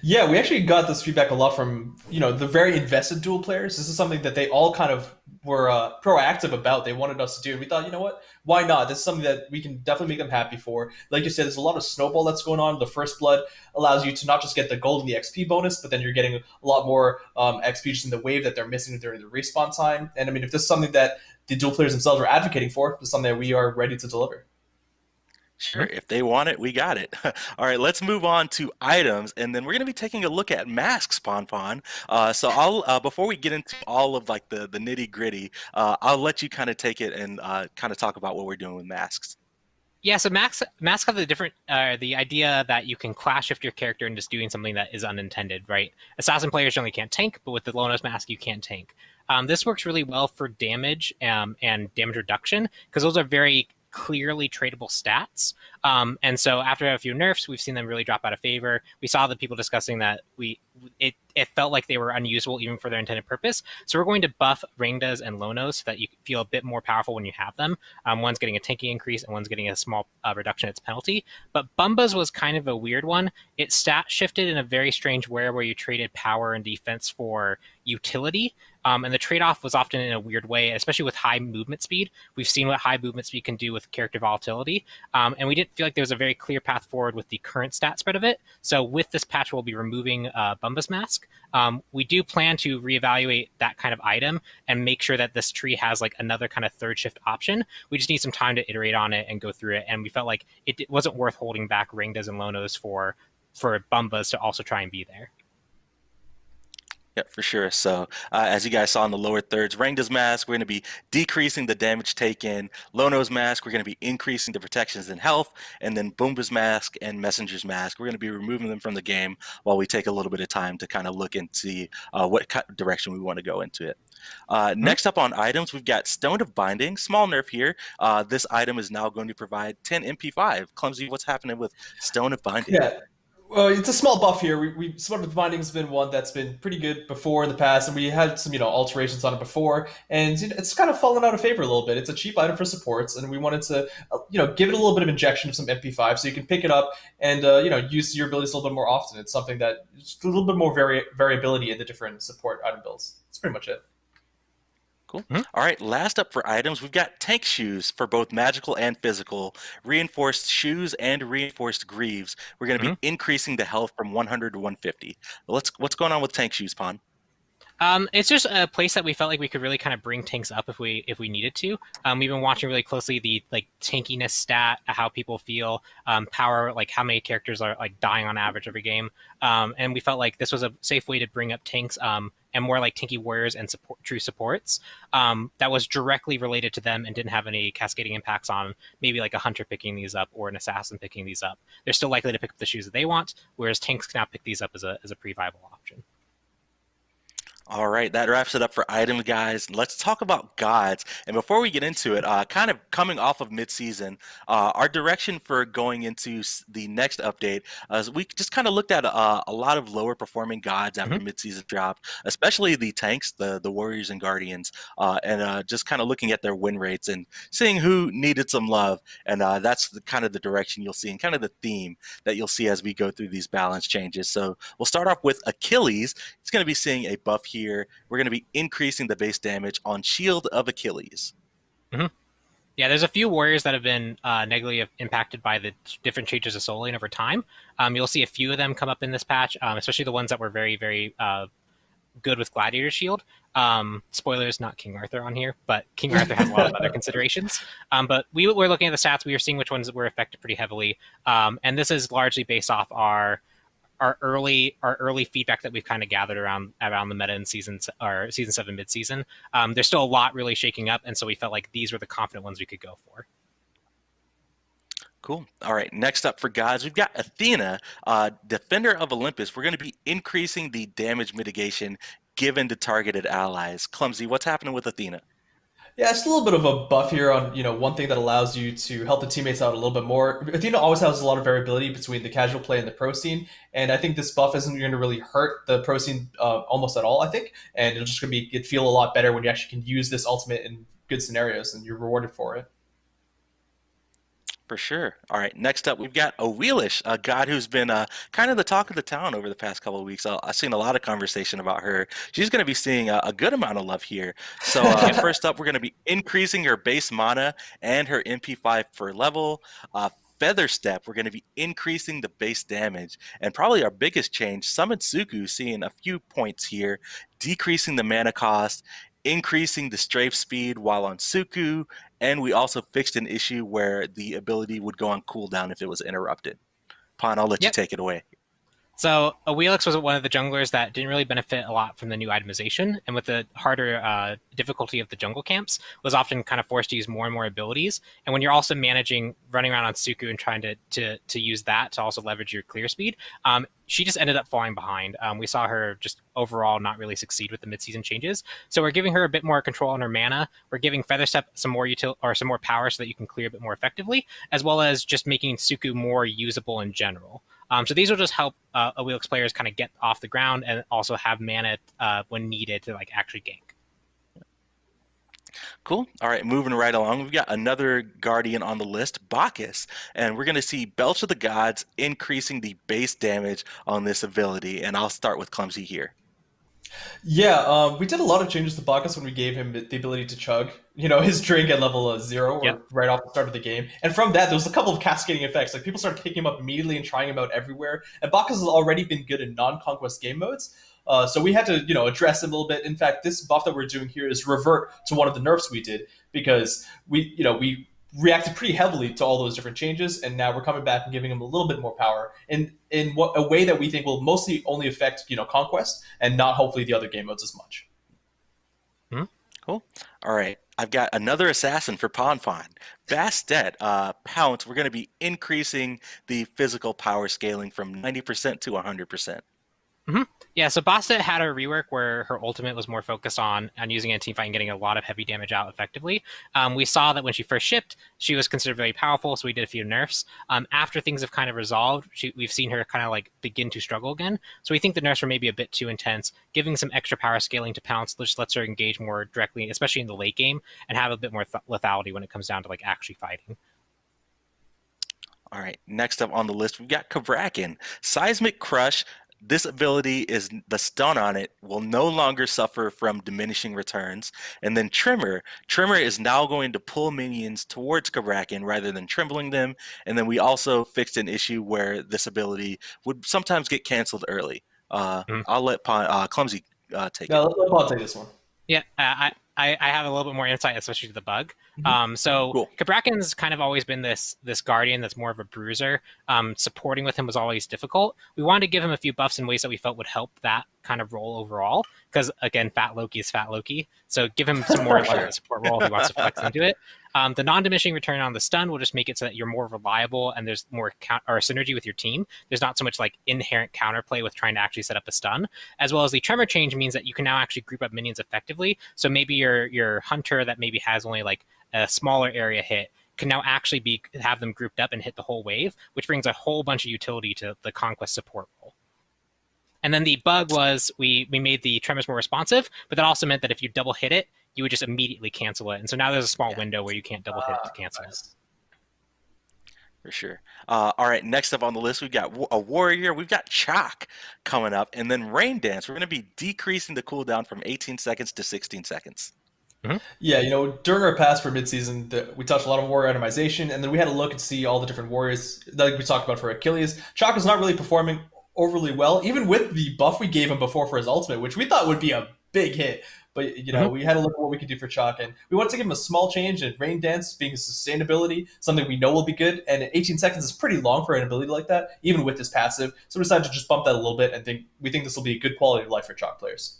Yeah, we actually got this feedback a lot from, the very invested dual players. This is something that they all kind of were proactive about. They wanted us to do. And we thought, you know what? Why not? This is something that we can definitely make them happy for. Like you said, there's a lot of snowball that's going on. The First Blood allows you to not just get the gold and the XP bonus, but then you're getting a lot more XP just in the wave that they're missing during the respawn time. And I mean, if this is something that the dual players themselves are advocating for, this is something that we are ready to deliver. Sure, if they want it, we got it. All right, let's move on to items, and then we're going to be taking a look at masks, Pon. So I'll before we get into all of like the nitty gritty, I'll let you kind of take it and kind of talk about what we're doing with masks. Yeah, so masks have the different the idea that you can class shift your character into just doing something that is unintended, right? Assassin players generally can't tank, but with the Lonos mask, you can tank. This works really well for damage and damage reduction because those are very clearly tradable stats. And so after a few nerfs, we've seen them really drop out of favor. We saw the people discussing that it felt like they were unusable even for their intended purpose. So we're going to buff Rangdas and Lonos so that you feel a bit more powerful when you have them. One's getting a tanky increase and one's getting a small reduction in its penalty. But Bumba's was kind of a weird one. It stat shifted in a very strange way where you traded power and defense for utility. And the trade-off was often in a weird way, especially with high movement speed. We've seen what high movement speed can do with character volatility. And we didn't feel like there was a very clear path forward with the current stat spread of it. So with this patch, we'll be removing Bumba's mask. We do plan to reevaluate that kind of item and make sure that this tree has like another kind of third shift option. We just need some time to iterate on it and go through it. And we felt like it wasn't worth holding back Rangdas and Lonos for Bumbas to also try and be there. Yeah, for sure. So as you guys saw in the lower thirds, Rangda's mask, we're going to be decreasing the damage taken. Lono's mask, we're going to be increasing the protections and health. And then Boomba's mask and Messenger's mask, we're going to be removing them from the game while we take a little bit of time to kind of look and see what direction we want to go into it. Next up on items, we've got Stone of Binding. Small nerf here. This item is now going to provide 10 MP5. Clumsy, what's happening with Stone of Binding? Yeah. Well, it's a small buff here. Stone of Binding has been one that's been pretty good before in the past, and we had some, alterations on it before, and it's kind of fallen out of favor a little bit. It's a cheap item for supports, and we wanted to, give it a little bit of injection of some MP5 so you can pick it up and, use your abilities a little bit more often. It's something that just a little bit more variability in the different support item builds. That's pretty much it. Cool. All right, last up for items, we've got tank shoes for both magical and physical, reinforced shoes and reinforced greaves. We're going to be increasing the health from 100 to 150. What's going on with tank shoes, Pon? It's just a place that we felt like we could really kind of bring tanks up if we needed to. We've been watching really closely the tankiness stat, how people feel, power, like how many characters are like dying on average every game, and we felt like this was a safe way to bring up tanks and more like tanky warriors and true supports that was directly related to them and didn't have any cascading impacts on maybe like a hunter picking these up or an assassin picking these up. They're still likely to pick up the shoes that they want, whereas tanks can now pick these up as a pretty viable option. All right, that wraps it up for items, guys. Let's talk about gods. And before we get into it, kind of coming off of mid-season, our direction for going into the next update, we just kind of looked at a lot of lower performing gods after mid-season dropped, especially the tanks, the warriors and guardians, and just kind of looking at their win rates and seeing who needed some love. And that's kind of the direction you'll see and kind of the theme that you'll see as we go through these balance changes. So we'll start off with Achilles. He's going to be seeing a buff here. We're going to be increasing the base damage on Shield of Achilles. Yeah, there's a few warriors that have been negatively impacted by the different changes of soul lane over time. You'll see a few of them come up in this patch, especially the ones that were very, very good with Gladiator Shield. Spoilers, not King Arthur on here, but King Arthur has a lot of other considerations. But we were looking at the stats. We were seeing which ones were affected pretty heavily, and this is largely based off our early feedback that we've kind of gathered around the meta in season 7 midseason. There's still a lot really shaking up, and so we felt like these were the confident ones we could go for. Cool. All right. Next up for gods, we've got Athena, Defender of Olympus. We're going to be increasing the damage mitigation given to targeted allies. Clumsy, what's happening with Athena? Yeah, it's a little bit of a buff here on, one thing that allows you to help the teammates out a little bit more. Athena always has a lot of variability between the casual play and the pro scene, and I think this buff isn't going to really hurt the pro scene almost at all, I think, and it's just going to feel a lot better when you actually can use this ultimate in good scenarios, and you're rewarded for it. For sure. All right. Next up, we've got Awelish, a god who's been kind of the talk of the town over the past couple of weeks. I've seen a lot of conversation about her. She's going to be seeing a good amount of love here. So first up, we're going to be increasing her base mana and her MP5 per level. Feather Step, we're going to be increasing the base damage. And probably our biggest change, Summon Suku, seeing a few points here, decreasing the mana cost, increasing the strafe speed while on Suku, and we also fixed an issue where the ability would go on cooldown if it was interrupted. Pon, I'll let you take it away. So Awelix was one of the junglers that didn't really benefit a lot from the new itemization, and with the harder difficulty of the jungle camps, was often kind of forced to use more and more abilities. And when you're also running around on Suku and trying to use that to also leverage your clear speed, she just ended up falling behind. We saw her just overall not really succeed with the mid-season changes. So we're giving her a bit more control on her mana. We're giving Featherstep some more power so that you can clear a bit more effectively, as well as just making Suku more usable in general. So these will just help Awelix players kind of get off the ground and also have mana when needed to actually gank. Cool. All right, moving right along, we've got another Guardian on the list, Bacchus, and we're going to see Belch of the Gods increasing the base damage on this ability, and I'll start with Clumsy here. Yeah, we did a lot of changes to Bacchus when we gave him the ability to chug, his drink at level 0 or right off the start of the game. And from that, there was a couple of cascading effects. Like people started picking him up immediately and trying him out everywhere. And Bacchus has already been good in non-conquest game modes. So we had to, address him a little bit. In fact, this buff that we're doing here is revert to one of the nerfs we did because we reacted pretty heavily to all those different changes, and now we're coming back and giving him a little bit more power in a way that we think will mostly only affect conquest and not hopefully the other game modes as much. Cool. All right, I've got another assassin for Ponfon. Bastet, Pounce. We're going to be increasing the physical power scaling from 90% to 100%. Yeah, so Bastet had a rework where her ultimate was more focused on using it in teamfight and getting a lot of heavy damage out effectively. We saw that when she first shipped, she was considered very powerful, so we did a few nerfs. After things have kind of resolved, we've seen her kind of begin to struggle again. So we think the nerfs were maybe a bit too intense. Giving some extra power scaling to Pounce just lets her engage more directly, especially in the late game, and have a bit more lethality when it comes down to actually fighting. All right, next up on the list, we've got Kabrakan. Seismic Crush. This ability is the stun on it will no longer suffer from diminishing returns. And then Tremor. Tremor is now going to pull minions towards Kabrakan rather than trembling them. And then we also fixed an issue where this ability would sometimes get canceled early. I'll let Clumsy take it. Let Pon take this one. Yeah, I have a little bit more insight, especially to the bug. Cool. Kabrakan's kind of always been this guardian that's more of a bruiser. Supporting with him was always difficult. We wanted to give him a few buffs in ways that we felt would help that kind of role overall. Because again, Fat Loki is Fat Loki, so give him some more support role if he wants to flex into it. The non-diminishing return on the stun will just make it so that you're more reliable and there's more synergy with your team. There's not so much inherent counterplay with trying to actually set up a stun, as well as the tremor change means that you can now actually group up minions effectively. So maybe your hunter that maybe has only a smaller area hit can now actually have them grouped up and hit the whole wave, which brings a whole bunch of utility to the conquest support role. And then the bug was we made the tremors more responsive, but that also meant that if you double hit it, you would just immediately cancel it. And so now there's a small window where you can't double hit it to cancel it. For sure. All right, next up on the list, we've got a warrior. We've got Chalk coming up. And then Rain Dance. We're going to be decreasing the cooldown from 18 seconds to 16 seconds. Yeah, during our pass for midseason, we touched a lot of warrior itemization, and then we had a look and see all the different warriors, like we talked about for Achilles. Chalk is not really performing overly well, even with the buff we gave him before for his ultimate, which we thought would be a big hit. But, you know, we had to look at what we could do for Chalk, and we wanted to give him a small change in Rain Dance being a sustainability, something we know will be good, and 18 seconds is pretty long for an ability like that, even with his passive. So we decided to just bump that a little bit, and we think this will be a good quality of life for Chalk players.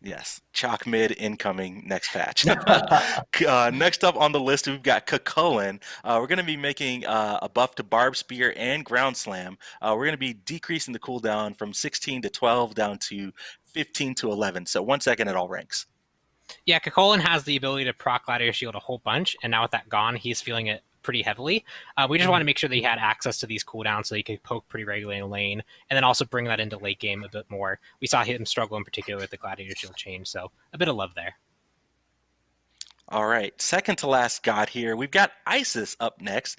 Yes, Chalk mid incoming next patch. Next up on the list, we've got Cucullin. We're going to be making a buff to Barb Spear and Ground Slam. We're going to be decreasing the cooldown from 16 to 12 down to 15 to 11. So 1 second at all ranks. Yeah, Cucullin has the ability to proc Gladiator Shield a whole bunch, and now with that gone, he's feeling it pretty heavily. We just want to make sure that he had access to these cooldowns so he could poke pretty regularly in lane, and then also bring that into late game a bit more. We saw him struggle in particular with the Gladiator Shield change, so a bit of love there. All right, second to last god here, we've got Isis up next.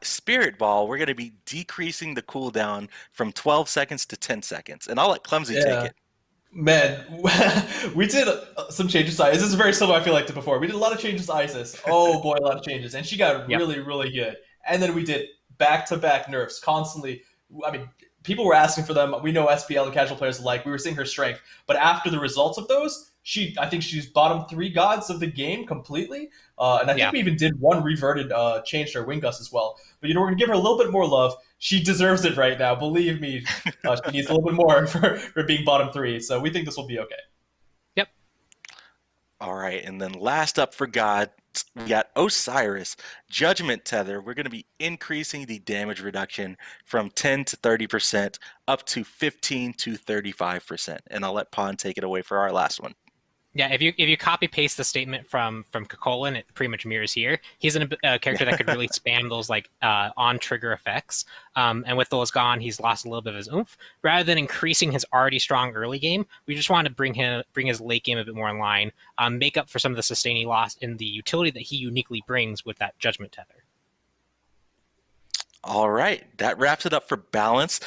Spirit Ball, we're going to be decreasing the cooldown from 12 seconds to 10 seconds, and I'll let Clumsy take it. Man, we did some changes to Isis. This is very similar, I feel like, to before. We did a lot of changes to Isis. Oh boy, a lot of changes. And she got really, really good. And then we did back-to-back nerfs constantly. I mean, people were asking for them. We know SPL and casual players alike. We were seeing her strength. But after the results of those, I think she's bottom 3 gods of the game completely. And I think we even did one reverted change to her Wing Gust as well. But, you know, we're going to give her a little bit more love. She deserves it right now. Believe me, she needs a little bit more for being bottom 3. So we think this will be okay. Yep. All right, and then last up for God, we got Osiris, Judgment Tether. We're going to be increasing the damage reduction from 10 to 30% up to 15 to 35%. And I'll let Pon take it away for our last one. Yeah, if you copy paste the statement from Cucullin, it pretty much mirrors here. He's a character that could really spam those like on trigger effects, and with those gone, he's lost a little bit of his oomph. Rather than increasing his already strong early game, we just want to bring his late game a bit more in line, make up for some of the sustain he lost in the utility that he uniquely brings with that Judgment Tether. All right, that wraps it up for balance.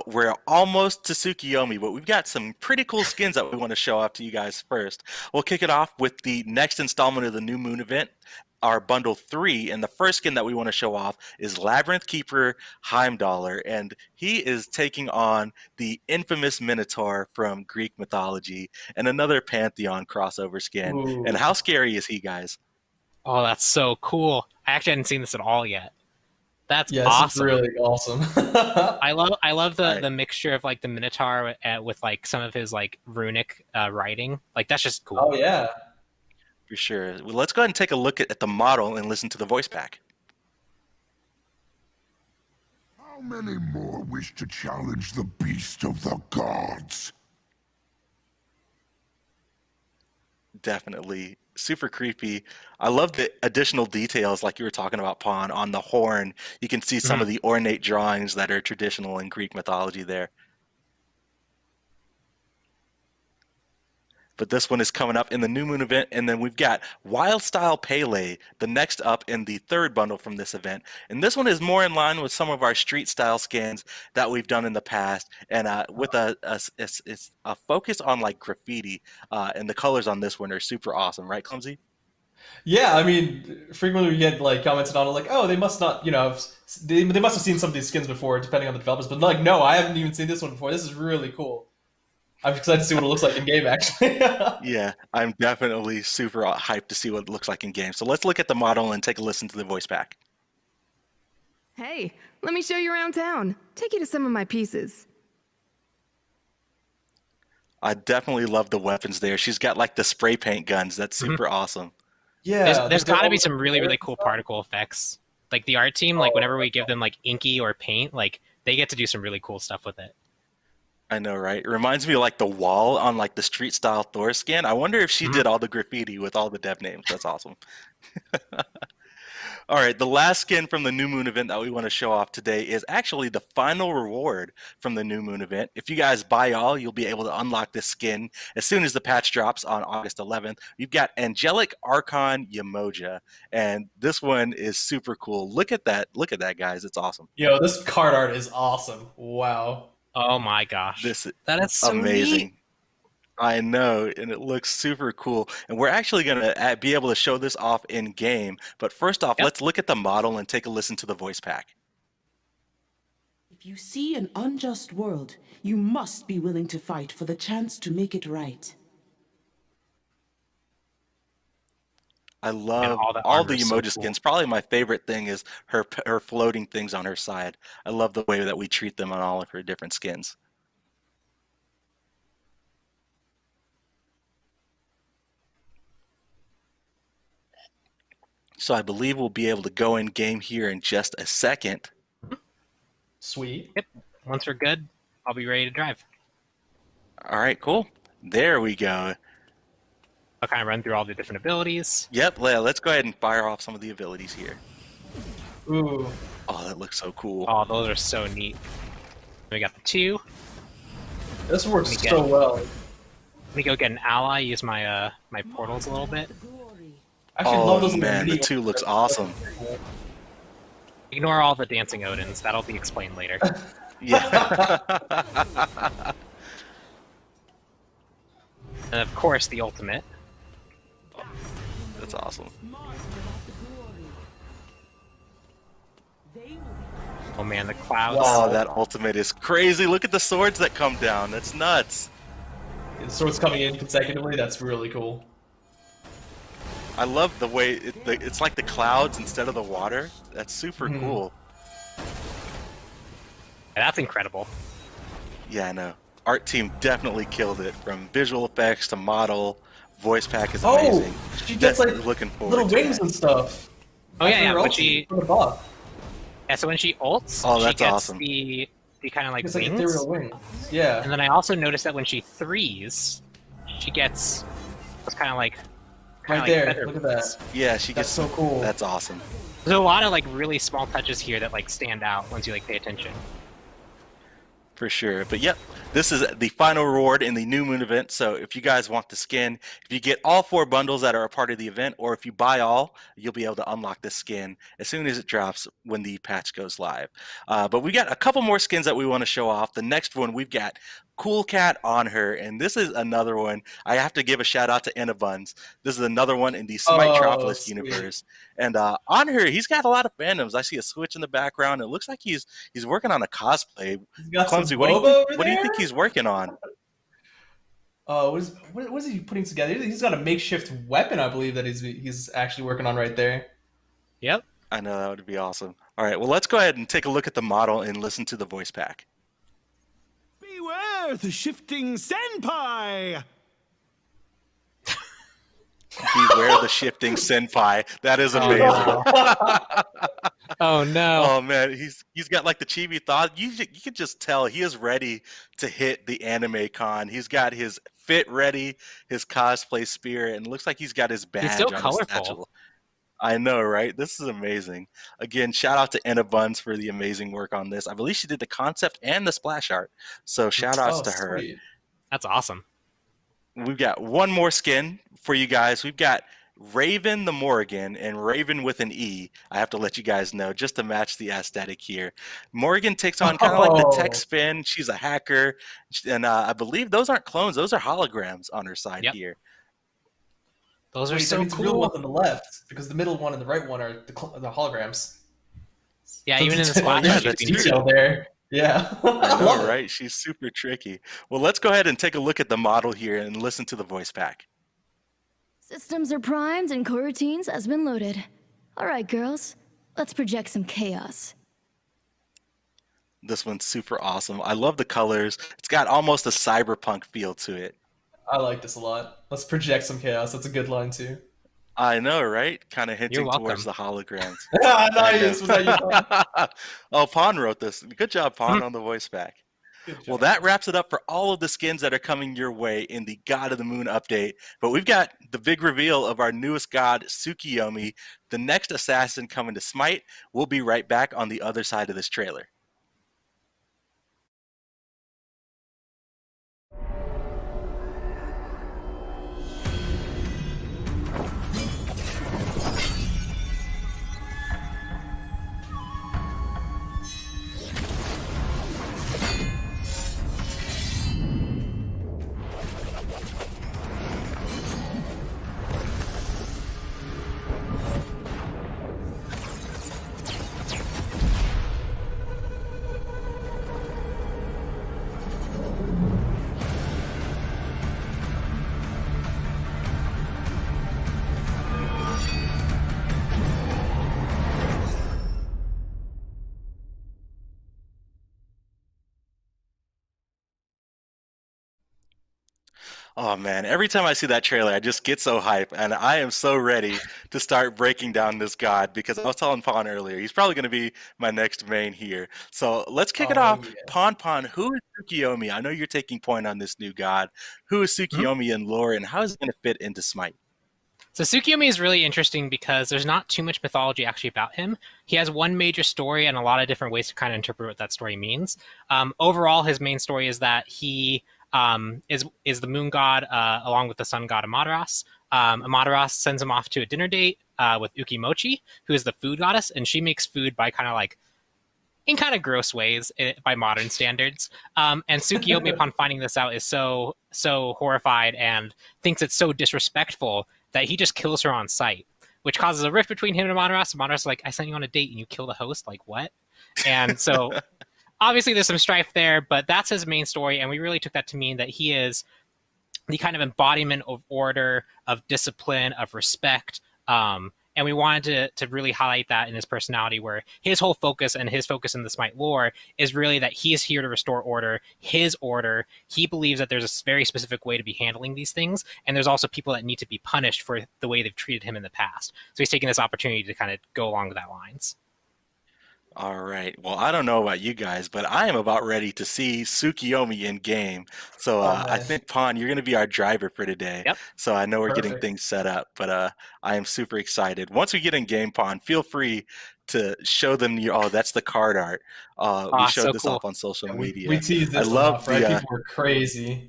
We're almost to Tsukiyomi, but we've got some pretty cool skins that we want to show off to you guys first. We'll kick it off with the next installment of the New Moon event, our Bundle 3, and the first skin that we want to show off is Labyrinth Keeper Heimdallr, and he is taking on the infamous Minotaur from Greek mythology and another Pantheon crossover skin. Ooh. And how scary is he, guys? Oh, that's so cool. I actually hadn't seen this at all yet. That's awesome. It's really awesome. I love the mixture of like the Minotaur with like some of his like runic writing. Like that's just cool. Oh yeah, for sure. Well, let's go ahead and take a look at the model and listen to the voice pack. How many more wish to challenge the beast of the gods? Definitely. Super creepy. I love the additional details like you were talking about, Pon, on the horn. You can see some of the ornate drawings that are traditional in Greek mythology there. But this one is coming up in the New Moon event, and then we've got Wildstyle Pele, the next up in the third bundle from this event. And this one is more in line with some of our street style skins that we've done in the past, and with a focus on like graffiti, and the colors on this one are super awesome, right, Clumsy? Yeah, I mean, frequently we get like commented on it like, oh, they must not, you know, they must have seen some of these skins before, depending on the developers. But like, no, I haven't even seen this one before. This is really cool. I'm excited to see what it looks like in game, actually. Yeah, I'm definitely super hyped to see what it looks like in game. So let's look at the model and take a listen to the voice pack. Hey, let me show you around town. Take you to some of my pieces. I definitely love the weapons there. She's got like the spray paint guns. That's super awesome. Yeah, there's got to be some really cool particle effects. Like the art team, like whenever we give them like inky or paint, like they get to do some really cool stuff with it. I know, right? It reminds me of like the wall on like the street style Thor skin. I wonder if she did all the graffiti with all the dev names. That's awesome. All right, the last skin from the New Moon event that we want to show off today is actually the final reward from the New Moon event. If you guys buy all, you'll be able to unlock this skin as soon as the patch drops on August 11th. You've got Angelic Archon Yemoja, and this one is super cool. Look at that. Look at that, guys. It's awesome. Yo, this card art is awesome. Wow. Oh my gosh. That is so amazing. Neat. I know, and it looks super cool. And we're actually going to be able to show this off in game. But first off, let's look at the model and take a listen to the voice pack. If you see an unjust world, you must be willing to fight for the chance to make it right. I love all the all armor the is so emoji cool. skins. Probably my favorite thing is her floating things on her side. I love the way that we treat them on all of her different skins. So I believe we'll be able to go in game here in just a second. Sweet. Yep. Once we're good, I'll be ready to drive. All right, cool. There we go. I'll kind of run through all the different abilities. Yep, let's go ahead and fire off some of the abilities here. Ooh. Oh, that looks so cool. Oh, those are so neat. We got the 2. This works Let me so well. Let me go get an ally, use my my portals a little bit. I actually love those Oh man, the video- 2 looks awesome. Ignore all the dancing Odins. That'll be explained later. Yeah. And of course, the ultimate. That's awesome. Oh man, the clouds. Wow, that ultimate is crazy. Look at the swords that come down. That's nuts. The swords coming in consecutively, that's really cool. I love the way it's like the clouds instead of the water. That's super cool. Yeah, that's incredible. Yeah, I know. Art team definitely killed it. From visual effects to model, voice pack is Oh, amazing. she gets like looking forward little to wings that. and stuff. Oh yeah, After yeah. her When ulti she, from the buff. yeah, so when she ults, Oh, she that's gets awesome. the kind of like It's like wings. ethereal wings. Yeah. And then I also noticed that when she threes, she gets those kind of like Right there, look at that. Yeah, she That's gets so cool. That's awesome. There's a lot of like really small touches here that like stand out once you like pay attention. For sure. But yep, this is the final reward in the New Moon event. So if you guys want the skin, if you get all 4 bundles that are a part of the event, or if you buy all, you'll be able to unlock this skin as soon as it drops when the patch goes live. But we got a couple more skins that we want to show off. The next one, we've got Cool Cat on her, and this is another one. I have to give a shout out to Enabuns. This is another one in the Smite-Tropolis sweet. universe. And on her, he's got a lot of fandoms. I see a switch in the background. It looks like he's working on a cosplay. He's got Clumsy, some what do you boba think, over what do you there? think he's working on? What is he putting together? He's got a makeshift weapon, I believe, that he's actually working on right there. Yep. I know, that would be awesome. All right, well, let's go ahead and take a look at the model and listen to the voice pack. Beware the shifting senpai! Beware the shifting senpai. That is amazing. Oh no. Oh man, he's got like the chibi thought. You can just tell he is ready to hit the anime con. He's got his fit ready, his cosplay spirit, and it looks like he's got his badge so on his colorful. satchel. I know, right? This is amazing. Again, shout out to Enna Buns for the amazing work on this. I believe she did the concept and the splash art. So shout outs to her. Sweet. That's awesome. We've got one more skin for you guys. We've got Raven the Morrigan, and Raven with an E. I have to let you guys know just to match the aesthetic here. Morrigan takes on kind of like the tech spin. She's a hacker, and I believe those aren't clones; those are holograms on her side here. Those are Wait, so that means the real cool. ones on the left, because the middle one and the right one are the holograms. Yeah, So even in the detail- splash, yeah, she's that's being detail there. Yeah. I know, right? She's super tricky. Well, let's go ahead and take a look at the model here and listen to the voice pack. Systems are primed and coroutines has been loaded. All right, girls, let's project some chaos. This one's super awesome. I love the colors. It's got almost a cyberpunk feel to it. I like this a lot. Let's project some chaos. That's a good line too. I know, right? Kind of hinting You're towards the holograms. Nice. Was that your Oh, Pawn wrote this. Good job, Pawn, on the voice pack. Well, that wraps it up for all of the skins that are coming your way in the God of the Moon update. But we've got the big reveal of our newest god, Tsukiyomi, the next assassin coming to Smite. We'll be right back on the other side of this trailer. Oh man, every time I see that trailer, I just get so hype, and I am so ready to start breaking down this god because I was telling Pon earlier, he's probably going to be my next main here. So let's kick it off. Yeah. Pon, who is Tsukiyomi? I know you're taking point on this new god. Who is Tsukiyomi in lore, and how is it going to fit into Smite? So Tsukiyomi is really interesting because there's not too much mythology actually about him. He has one major story and a lot of different ways to kind of interpret what that story means. Overall, his main story is that he is the moon god along with the sun god Amaterasu. Amaterasu sends him off to a dinner date with Ukimochi, who is the food goddess, and she makes food by kind of like in kind of gross ways by modern standards. And Tsukiyomi, upon finding this out, is so horrified and thinks it's so disrespectful that he just kills her on sight, which causes a rift between him and Amaterasu. Amaterasu is like, I sent you on a date and you killed a host? Like, what? And so obviously there's some strife there, but that's his main story, and we really took that to mean that he is the kind of embodiment of order, of discipline, of respect, and we wanted to really highlight that in his personality, where his whole focus and his focus in the Smite lore is really that he is here to restore order, his order. He believes that there's a very specific way to be handling these things, and there's also people that need to be punished for the way they've treated him in the past. So he's taking this opportunity to kind of go along with that lines. All right. Well, I don't know about you guys, but I am about ready to see Tsukiyomi in game. So I think, Pon, you're going to be our driver for today. Yep. So I know we're getting Perfect. things set up, but I am super excited. Once we get in game, Pon, feel free to show them that's the card art. We showed so this cool. off on social media. We teased this I love off, right? the, People were crazy.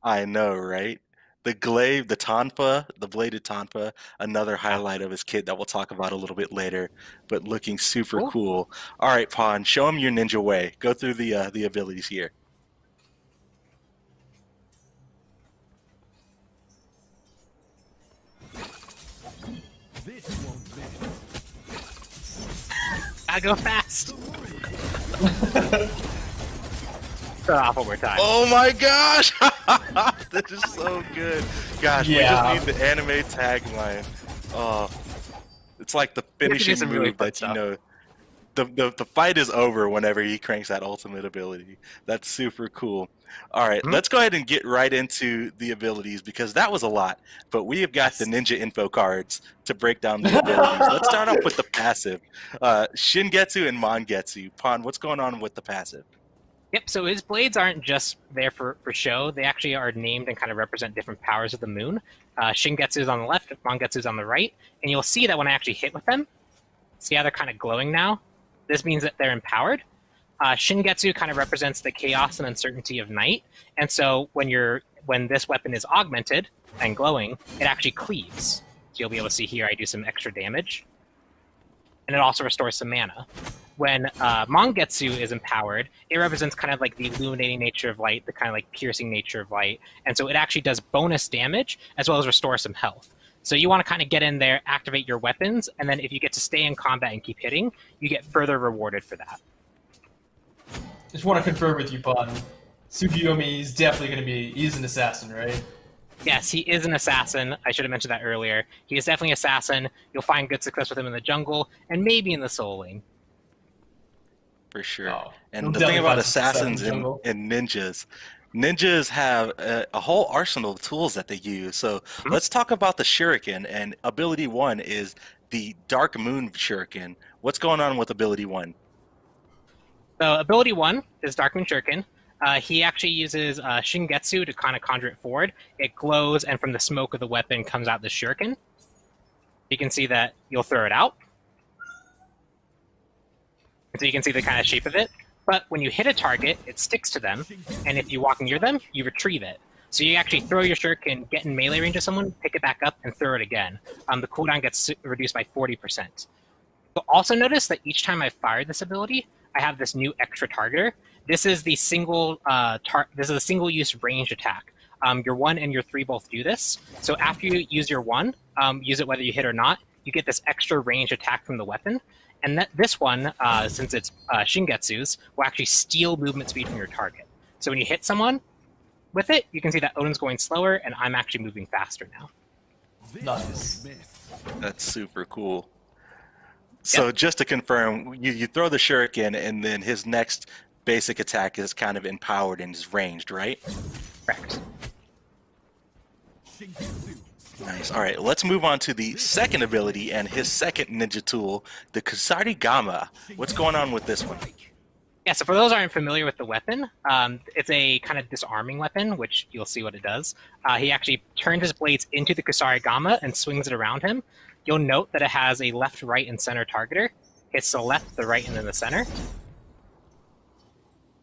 I know, right? The glaive, the tonfa, the bladed tonfa, another highlight of his kit that we'll talk about a little bit later, but looking super cool. All right, Pon, show him your ninja way. Go through the abilities here. I go fast. Start off one more time. Oh my gosh! This is so good. Gosh, Yeah. we just need the anime tagline. Oh, it's like the finishing some move really fun that you stuff. know. The fight is over whenever he cranks that ultimate ability. That's super cool. All right, let's go ahead and get right into the abilities because that was a lot. But we have got the ninja info cards to break down the abilities. Let's start off with the passive. Shingetsu and Mangetsu. Pon, what's going on with the passive? Yep, so his blades aren't just there for show. They actually are named and kind of represent different powers of the moon. Shingetsu is on the left, Mangetsu is on the right. And you'll see that when I actually hit with them, see how they're kind of glowing now? This means that they're empowered. Shingetsu kind of represents the chaos and uncertainty of night. And so when this weapon is augmented and glowing, it actually cleaves. So you'll be able to see here I do some extra damage. And it also restores some mana. When Mangetsu is empowered, it represents kind of like the illuminating nature of light, the kind of like piercing nature of light. And so it actually does bonus damage as well as restore some health. So you want to kind of get in there, activate your weapons, and then if you get to stay in combat and keep hitting, you get further rewarded for that. Just want to confirm with you, Pon. Tsukiyomi is definitely going to be. He's an assassin, right? Yes, he is an assassin. I should have mentioned that earlier. He is definitely an assassin. You'll find good success with him in the jungle and maybe in the soul lane. For sure. Oh, And you'll the thing definitely about find some success in assassins the jungle. and ninjas have a whole arsenal of tools that they use. So let's talk about the shuriken. And ability 1 is the Dark Moon Shuriken. What's going on with ability 1? So ability 1 is Dark Moon Shuriken. He actually uses Shingetsu to kind of conjure it forward. It glows, and from the smoke of the weapon comes out the shuriken. You can see that you'll throw it out. So you can see the kind of shape of it. But when you hit a target, it sticks to them, and if you walk near them, you retrieve it. So you actually throw your shuriken, get in melee range of someone, pick it back up, and throw it again. The cooldown gets reduced by 40%. You'll also notice that each time I fired this ability, I have this new extra targeter. This is the single-use ranged attack. Your 1 and your 3 both do this. So after you use your 1, use it whether you hit or not, you get this extra ranged attack from the weapon. And this one, since it's Shingetsu's, will actually steal movement speed from your target. So when you hit someone with it, you can see that Odin's going slower, and I'm actually moving faster now. Nice. That's super cool. So just to confirm, you throw the shuriken, and then his next basic attack is kind of empowered and is ranged, right? Correct. Nice. All right, let's move on to the second ability and his second ninja tool, the Kusarigama. What's going on with this one? Yeah, so for those who aren't familiar with the weapon, it's a kind of disarming weapon, which you'll see what it does. He actually turns his blades into the Kusarigama and swings it around him. You'll note that it has a left, right, and center targeter. Hits the left, the right, and then the center.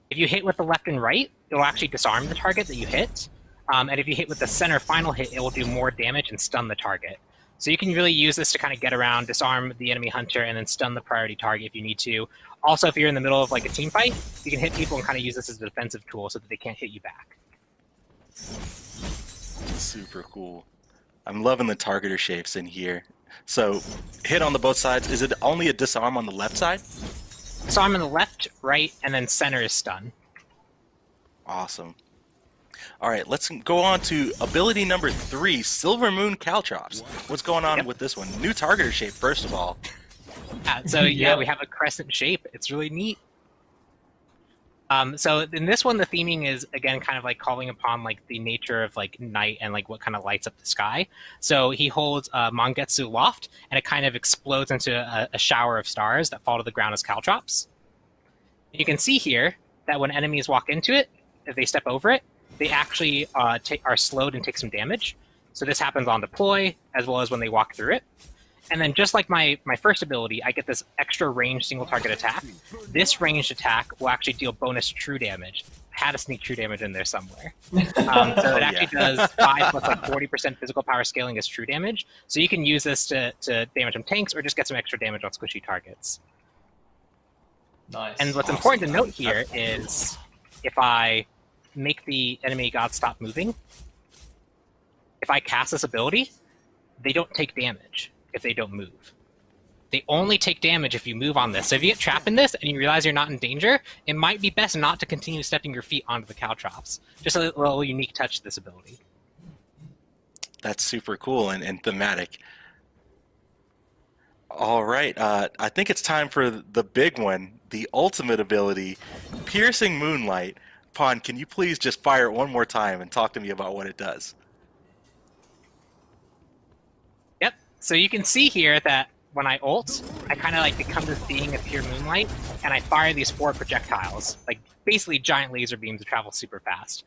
If you hit with the left and right, it'll actually disarm the target that you hit. And if you hit with the center final hit, it will do more damage and stun the target. So you can really use this to kind of get around, disarm the enemy hunter, and then stun the priority target if you need to. Also, if you're in the middle of like a team fight, you can hit people and kind of use this as a defensive tool so that they can't hit you back. Super cool. I'm loving the targeter shapes in here. So, hit on the both sides. Is it only a disarm on the left side? Disarm on the left, right, and then center is stun. Awesome. All right, let's go on to ability number 3, Silver Moon Caltrops. What's going on with this one? New targeter shape, first of all. Yeah, we have a crescent shape. It's really neat. So in this one, the theming is, again, kind of like calling upon like the nature of like night and like what kind of lights up the sky. So he holds Mangetsu Loft, and it kind of explodes into a shower of stars that fall to the ground as caltrops. You can see here that when enemies walk into it, if they step over it, they actually are slowed and take some damage. So this happens on deploy, as well as when they walk through it. And then just like my first ability, I get this extra ranged single target attack. This ranged attack will actually deal bonus true damage. I had to sneak true damage in there somewhere. So it actually does 5 plus like 40% physical power scaling as true damage. So you can use this to damage some tanks or just get some extra damage on squishy targets. Nice. And what's important to note here is if I make the enemy god stop moving, if I cast this ability, they don't take damage if they don't move. They only take damage if you move on this. So if you get trapped in this and you realize you're not in danger, it might be best not to continue stepping your feet onto the caltrops. Just a little unique touch to this ability. That's super cool and thematic. All right, I think it's time for the big one, the ultimate ability, Piercing Moonlight. Pon, can you please just fire it one more time and talk to me about what it does? Yep. So you can see here that when I ult, I kind of like become this being of pure moonlight, and I fire these 4 projectiles, like basically giant laser beams that travel super fast.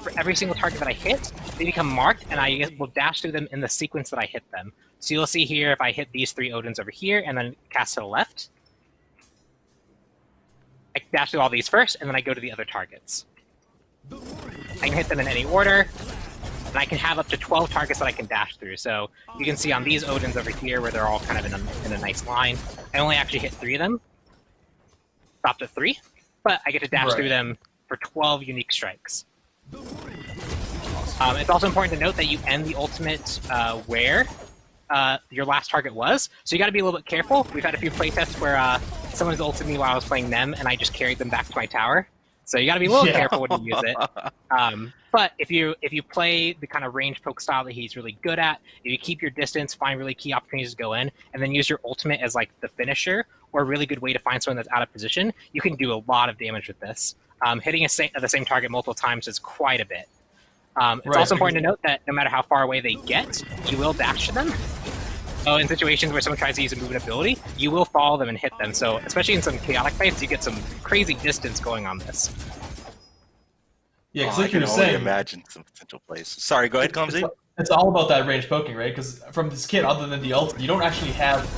For every single target that I hit, they become marked, and I will dash through them in the sequence that I hit them. So you'll see here if I hit these 3 Odins over here and then cast to the left, I dash through all these first, and then I go to the other targets. I can hit them in any order, and I can have up to 12 targets that I can dash through. So you can see on these Odins over here where they're all kind of in a nice line, I only actually hit 3 of them. Stopped at 3, but I get to dash through them for 12 unique strikes. It's also important to note that you end the ultimate where your last target was, so you got to be a little bit careful. We've had a few playtests where someone's ulted me while I was playing them, and I just carried them back to my tower. So you got to be a little careful when you use it. But if you play the kind of range poke style that he's really good at, if you keep your distance, find really key opportunities to go in, and then use your ultimate as like the finisher or a really good way to find someone that's out of position, you can do a lot of damage with this. Hitting the same target multiple times is quite a bit. It's also important to note that no matter how far away they get, you will dash to them. So in situations where someone tries to use a movement ability, you will follow them and hit them. So especially in some chaotic fights, you get some crazy distance going on this. Yeah, because I like can you were only saying, imagine some potential plays. Sorry, go ahead, Clumsy. it's all about that range poking, right? Because from this kit, other than the ult, you don't actually have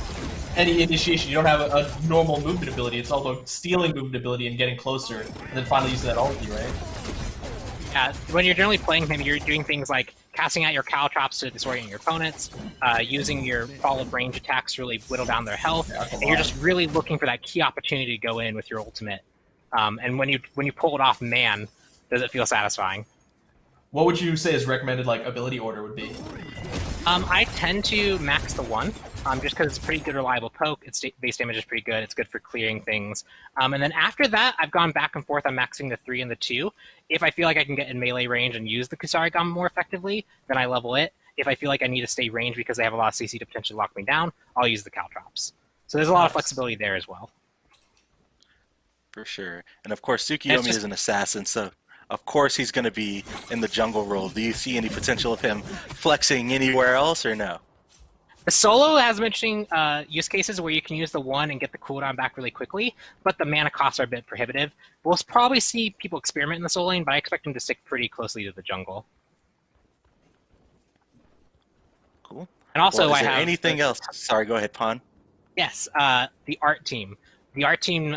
any initiation. You don't have a normal movement ability. It's all about stealing movement ability and getting closer, and then finally using that ulti, right? Yeah, when you're generally playing him, you're doing things like casting out your caltrops to disorient your opponents, using your follow-up range attacks to really whittle down their health, and you're just really looking for that key opportunity to go in with your ultimate. And when you pull it off, man, does it feel satisfying. What would you say is recommended like ability order would be? I tend to max the 1, just because it's pretty good reliable poke. Its base damage is pretty good. It's good for clearing things. And then after that, I've gone back and forth on maxing the 3 and the 2. If I feel like I can get in melee range and use the Kusarigama more effectively, then I level it. If I feel like I need to stay range because they have a lot of CC to potentially lock me down, I'll use the caltrops. So there's a lot of flexibility there as well. For sure. And of course, Tsukiyomi is an assassin, so... Of course, he's going to be in the jungle role. Do you see any potential of him flexing anywhere else, or no? The solo has some interesting use cases where you can use the 1 and get the cooldown back really quickly, but the mana costs are a bit prohibitive. We'll probably see people experiment in the solo lane, but I expect him to stick pretty closely to the jungle. Cool. And also, is there anything else? Sorry, go ahead, Pon. Yes, the art team. The art team,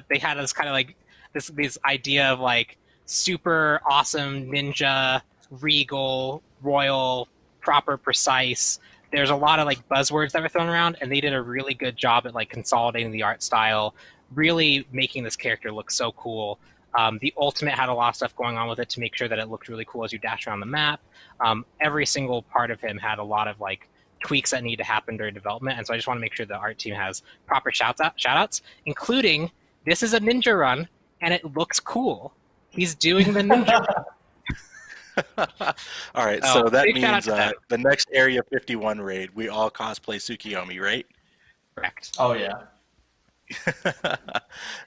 they had this kind of like this idea of like super awesome ninja, regal, royal, proper, precise. There's a lot of like buzzwords that were thrown around, and they did a really good job at like consolidating the art style, really making this character look so cool. The Ultimate had a lot of stuff going on with it to make sure that it looked really cool as you dash around the map. Every single part of him had a lot of like tweaks that need to happen during development, and so I just want to make sure the art team has proper shout-outs, including this is a ninja run, and it looks cool. He's doing the ninja run. All right, so that means the next Area 51 raid, we all cosplay Tsukiyomi, right? Correct. Oh, yeah.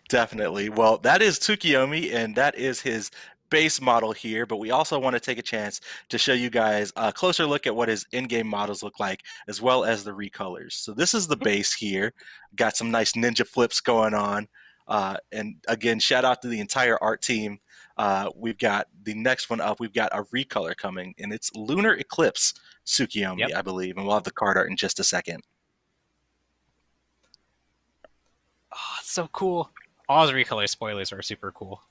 Definitely. Well, that is Tsukiyomi, and that is his base model here, but we also want to take a chance to show you guys a closer look at what his in-game models look like, as well as the recolors. So this is the base here. Got some nice ninja flips going on. And again, shout out to the entire art team. We've got the next one up. We've got a recolor coming, and it's Lunar Eclipse Tsukiyomi, I believe, and we'll have the card art in just a second. Oh, it's so cool. All his recolor spoilers are super cool.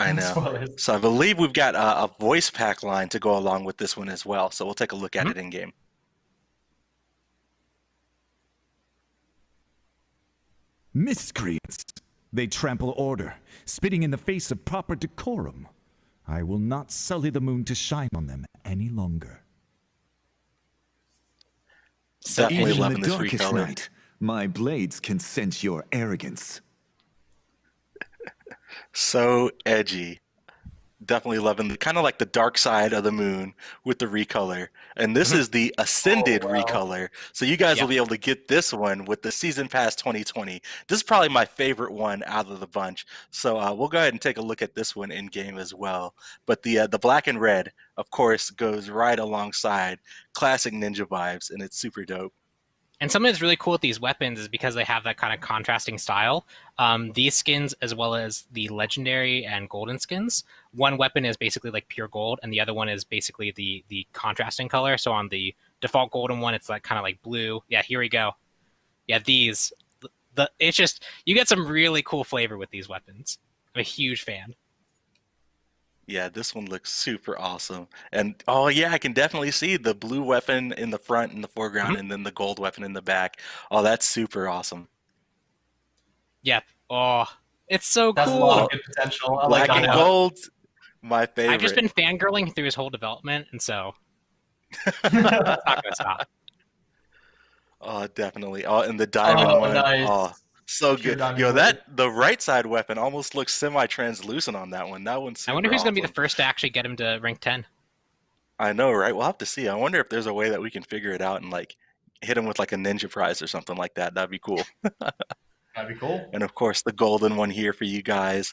I know. So I believe we've got a voice pack line to go along with this one as well. So we'll take a look at it in game. Miscreants! They trample order, spitting in the face of proper decorum. I will not sully the moon to shine on them any longer. Definitely Even loving in the this darkest recolor. night, my blades can sense your arrogance. So edgy. Definitely loving kind of like the dark side of the moon with the recolor. And this is the Ascended recolor. So you guys will be able to get this one with the Season Pass 2020. This is probably my favorite one out of the bunch. So we'll go ahead and take a look at this one in game as well. But the black and red, of course, goes right alongside classic ninja vibes, and it's super dope. And something that's really cool with these weapons is because they have that kind of contrasting style. These skins, as well as the legendary and golden skins, one weapon is basically like pure gold, and the other one is basically the contrasting color. So on the default golden one, it's like kind of like blue. Yeah, here we go. Yeah, these. It's just, you get some really cool flavor with these weapons. I'm a huge fan. Yeah, this one looks super awesome. And oh yeah, I can definitely see the blue weapon in the front in the foreground and then the gold weapon in the back. Oh, that's super awesome. Yep. Oh, it's so That's cool. a lot of good potential. I Black like and that. gold, my favorite. I've just been fangirling through his whole development, and so it's not gonna stop. Oh, definitely. Oh, and the diamond one. Nice. Oh, so Pure good. diamond Yo, blade. the right side weapon almost looks semi-translucent on that one. That one's super I wonder who's gonna be the awesome. first to actually get him to rank 10. I know, right? We'll have to see. I wonder if there's a way that we can figure it out and like hit him with like a ninja prize or something like that. That'd be cool. That'd be cool. And of course, the golden one here for you guys.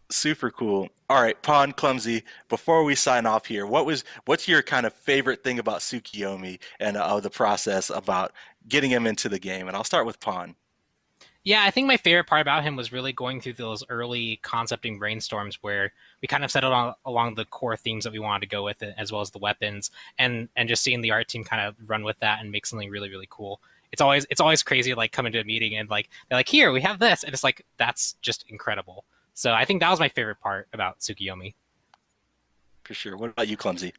Super cool. All right, Pon, Clumsy, before we sign off here, what's your kind of favorite thing about Tsukiyomi and the process about getting him into the game? And I'll start with Pon. Yeah, I think my favorite part about him was really going through those early concepting brainstorms where we kind of settled on along the core themes that we wanted to go with it, as well as the weapons, and just seeing the art team kind of run with that and make something really, really cool. It's always crazy to like come into a meeting and like they're like, here we have this, and it's like that's just incredible. So I think that was my favorite part about Tsukiyomi. For sure. What about you, Clumsy?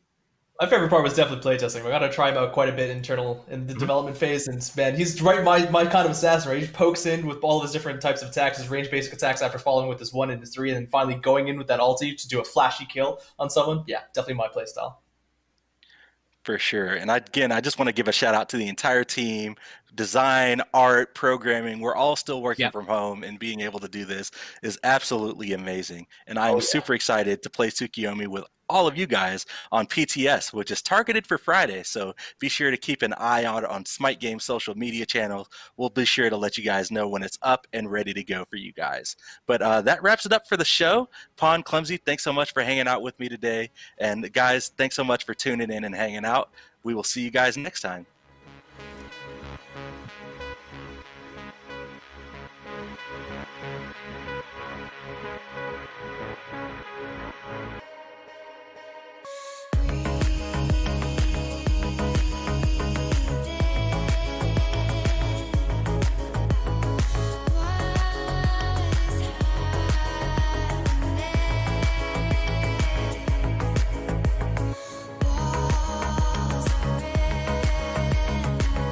My favorite part was definitely playtesting. We got to try him out quite a bit in the development phase, and man, he's right my kind of assassin, right? He pokes in with all of his different types of attacks, his range basic attacks after following with his 1 and his 3, and then finally going in with that ulti to do a flashy kill on someone. Yeah, definitely my playstyle. For sure. And I just want to give a shout out to the entire team, design, art, programming, we're all still working from home, and being able to do this is absolutely amazing. And I am super excited to play Tsukiyomi with all of you guys on PTS, which is targeted for Friday. So be sure to keep an eye on Smite Games social media channels. We'll be sure to let you guys know when it's up and ready to go for you guys. But that wraps it up for the show. Pawn, Clumsy, thanks so much for hanging out with me today. And guys, thanks so much for tuning in and hanging out. We will see you guys next time.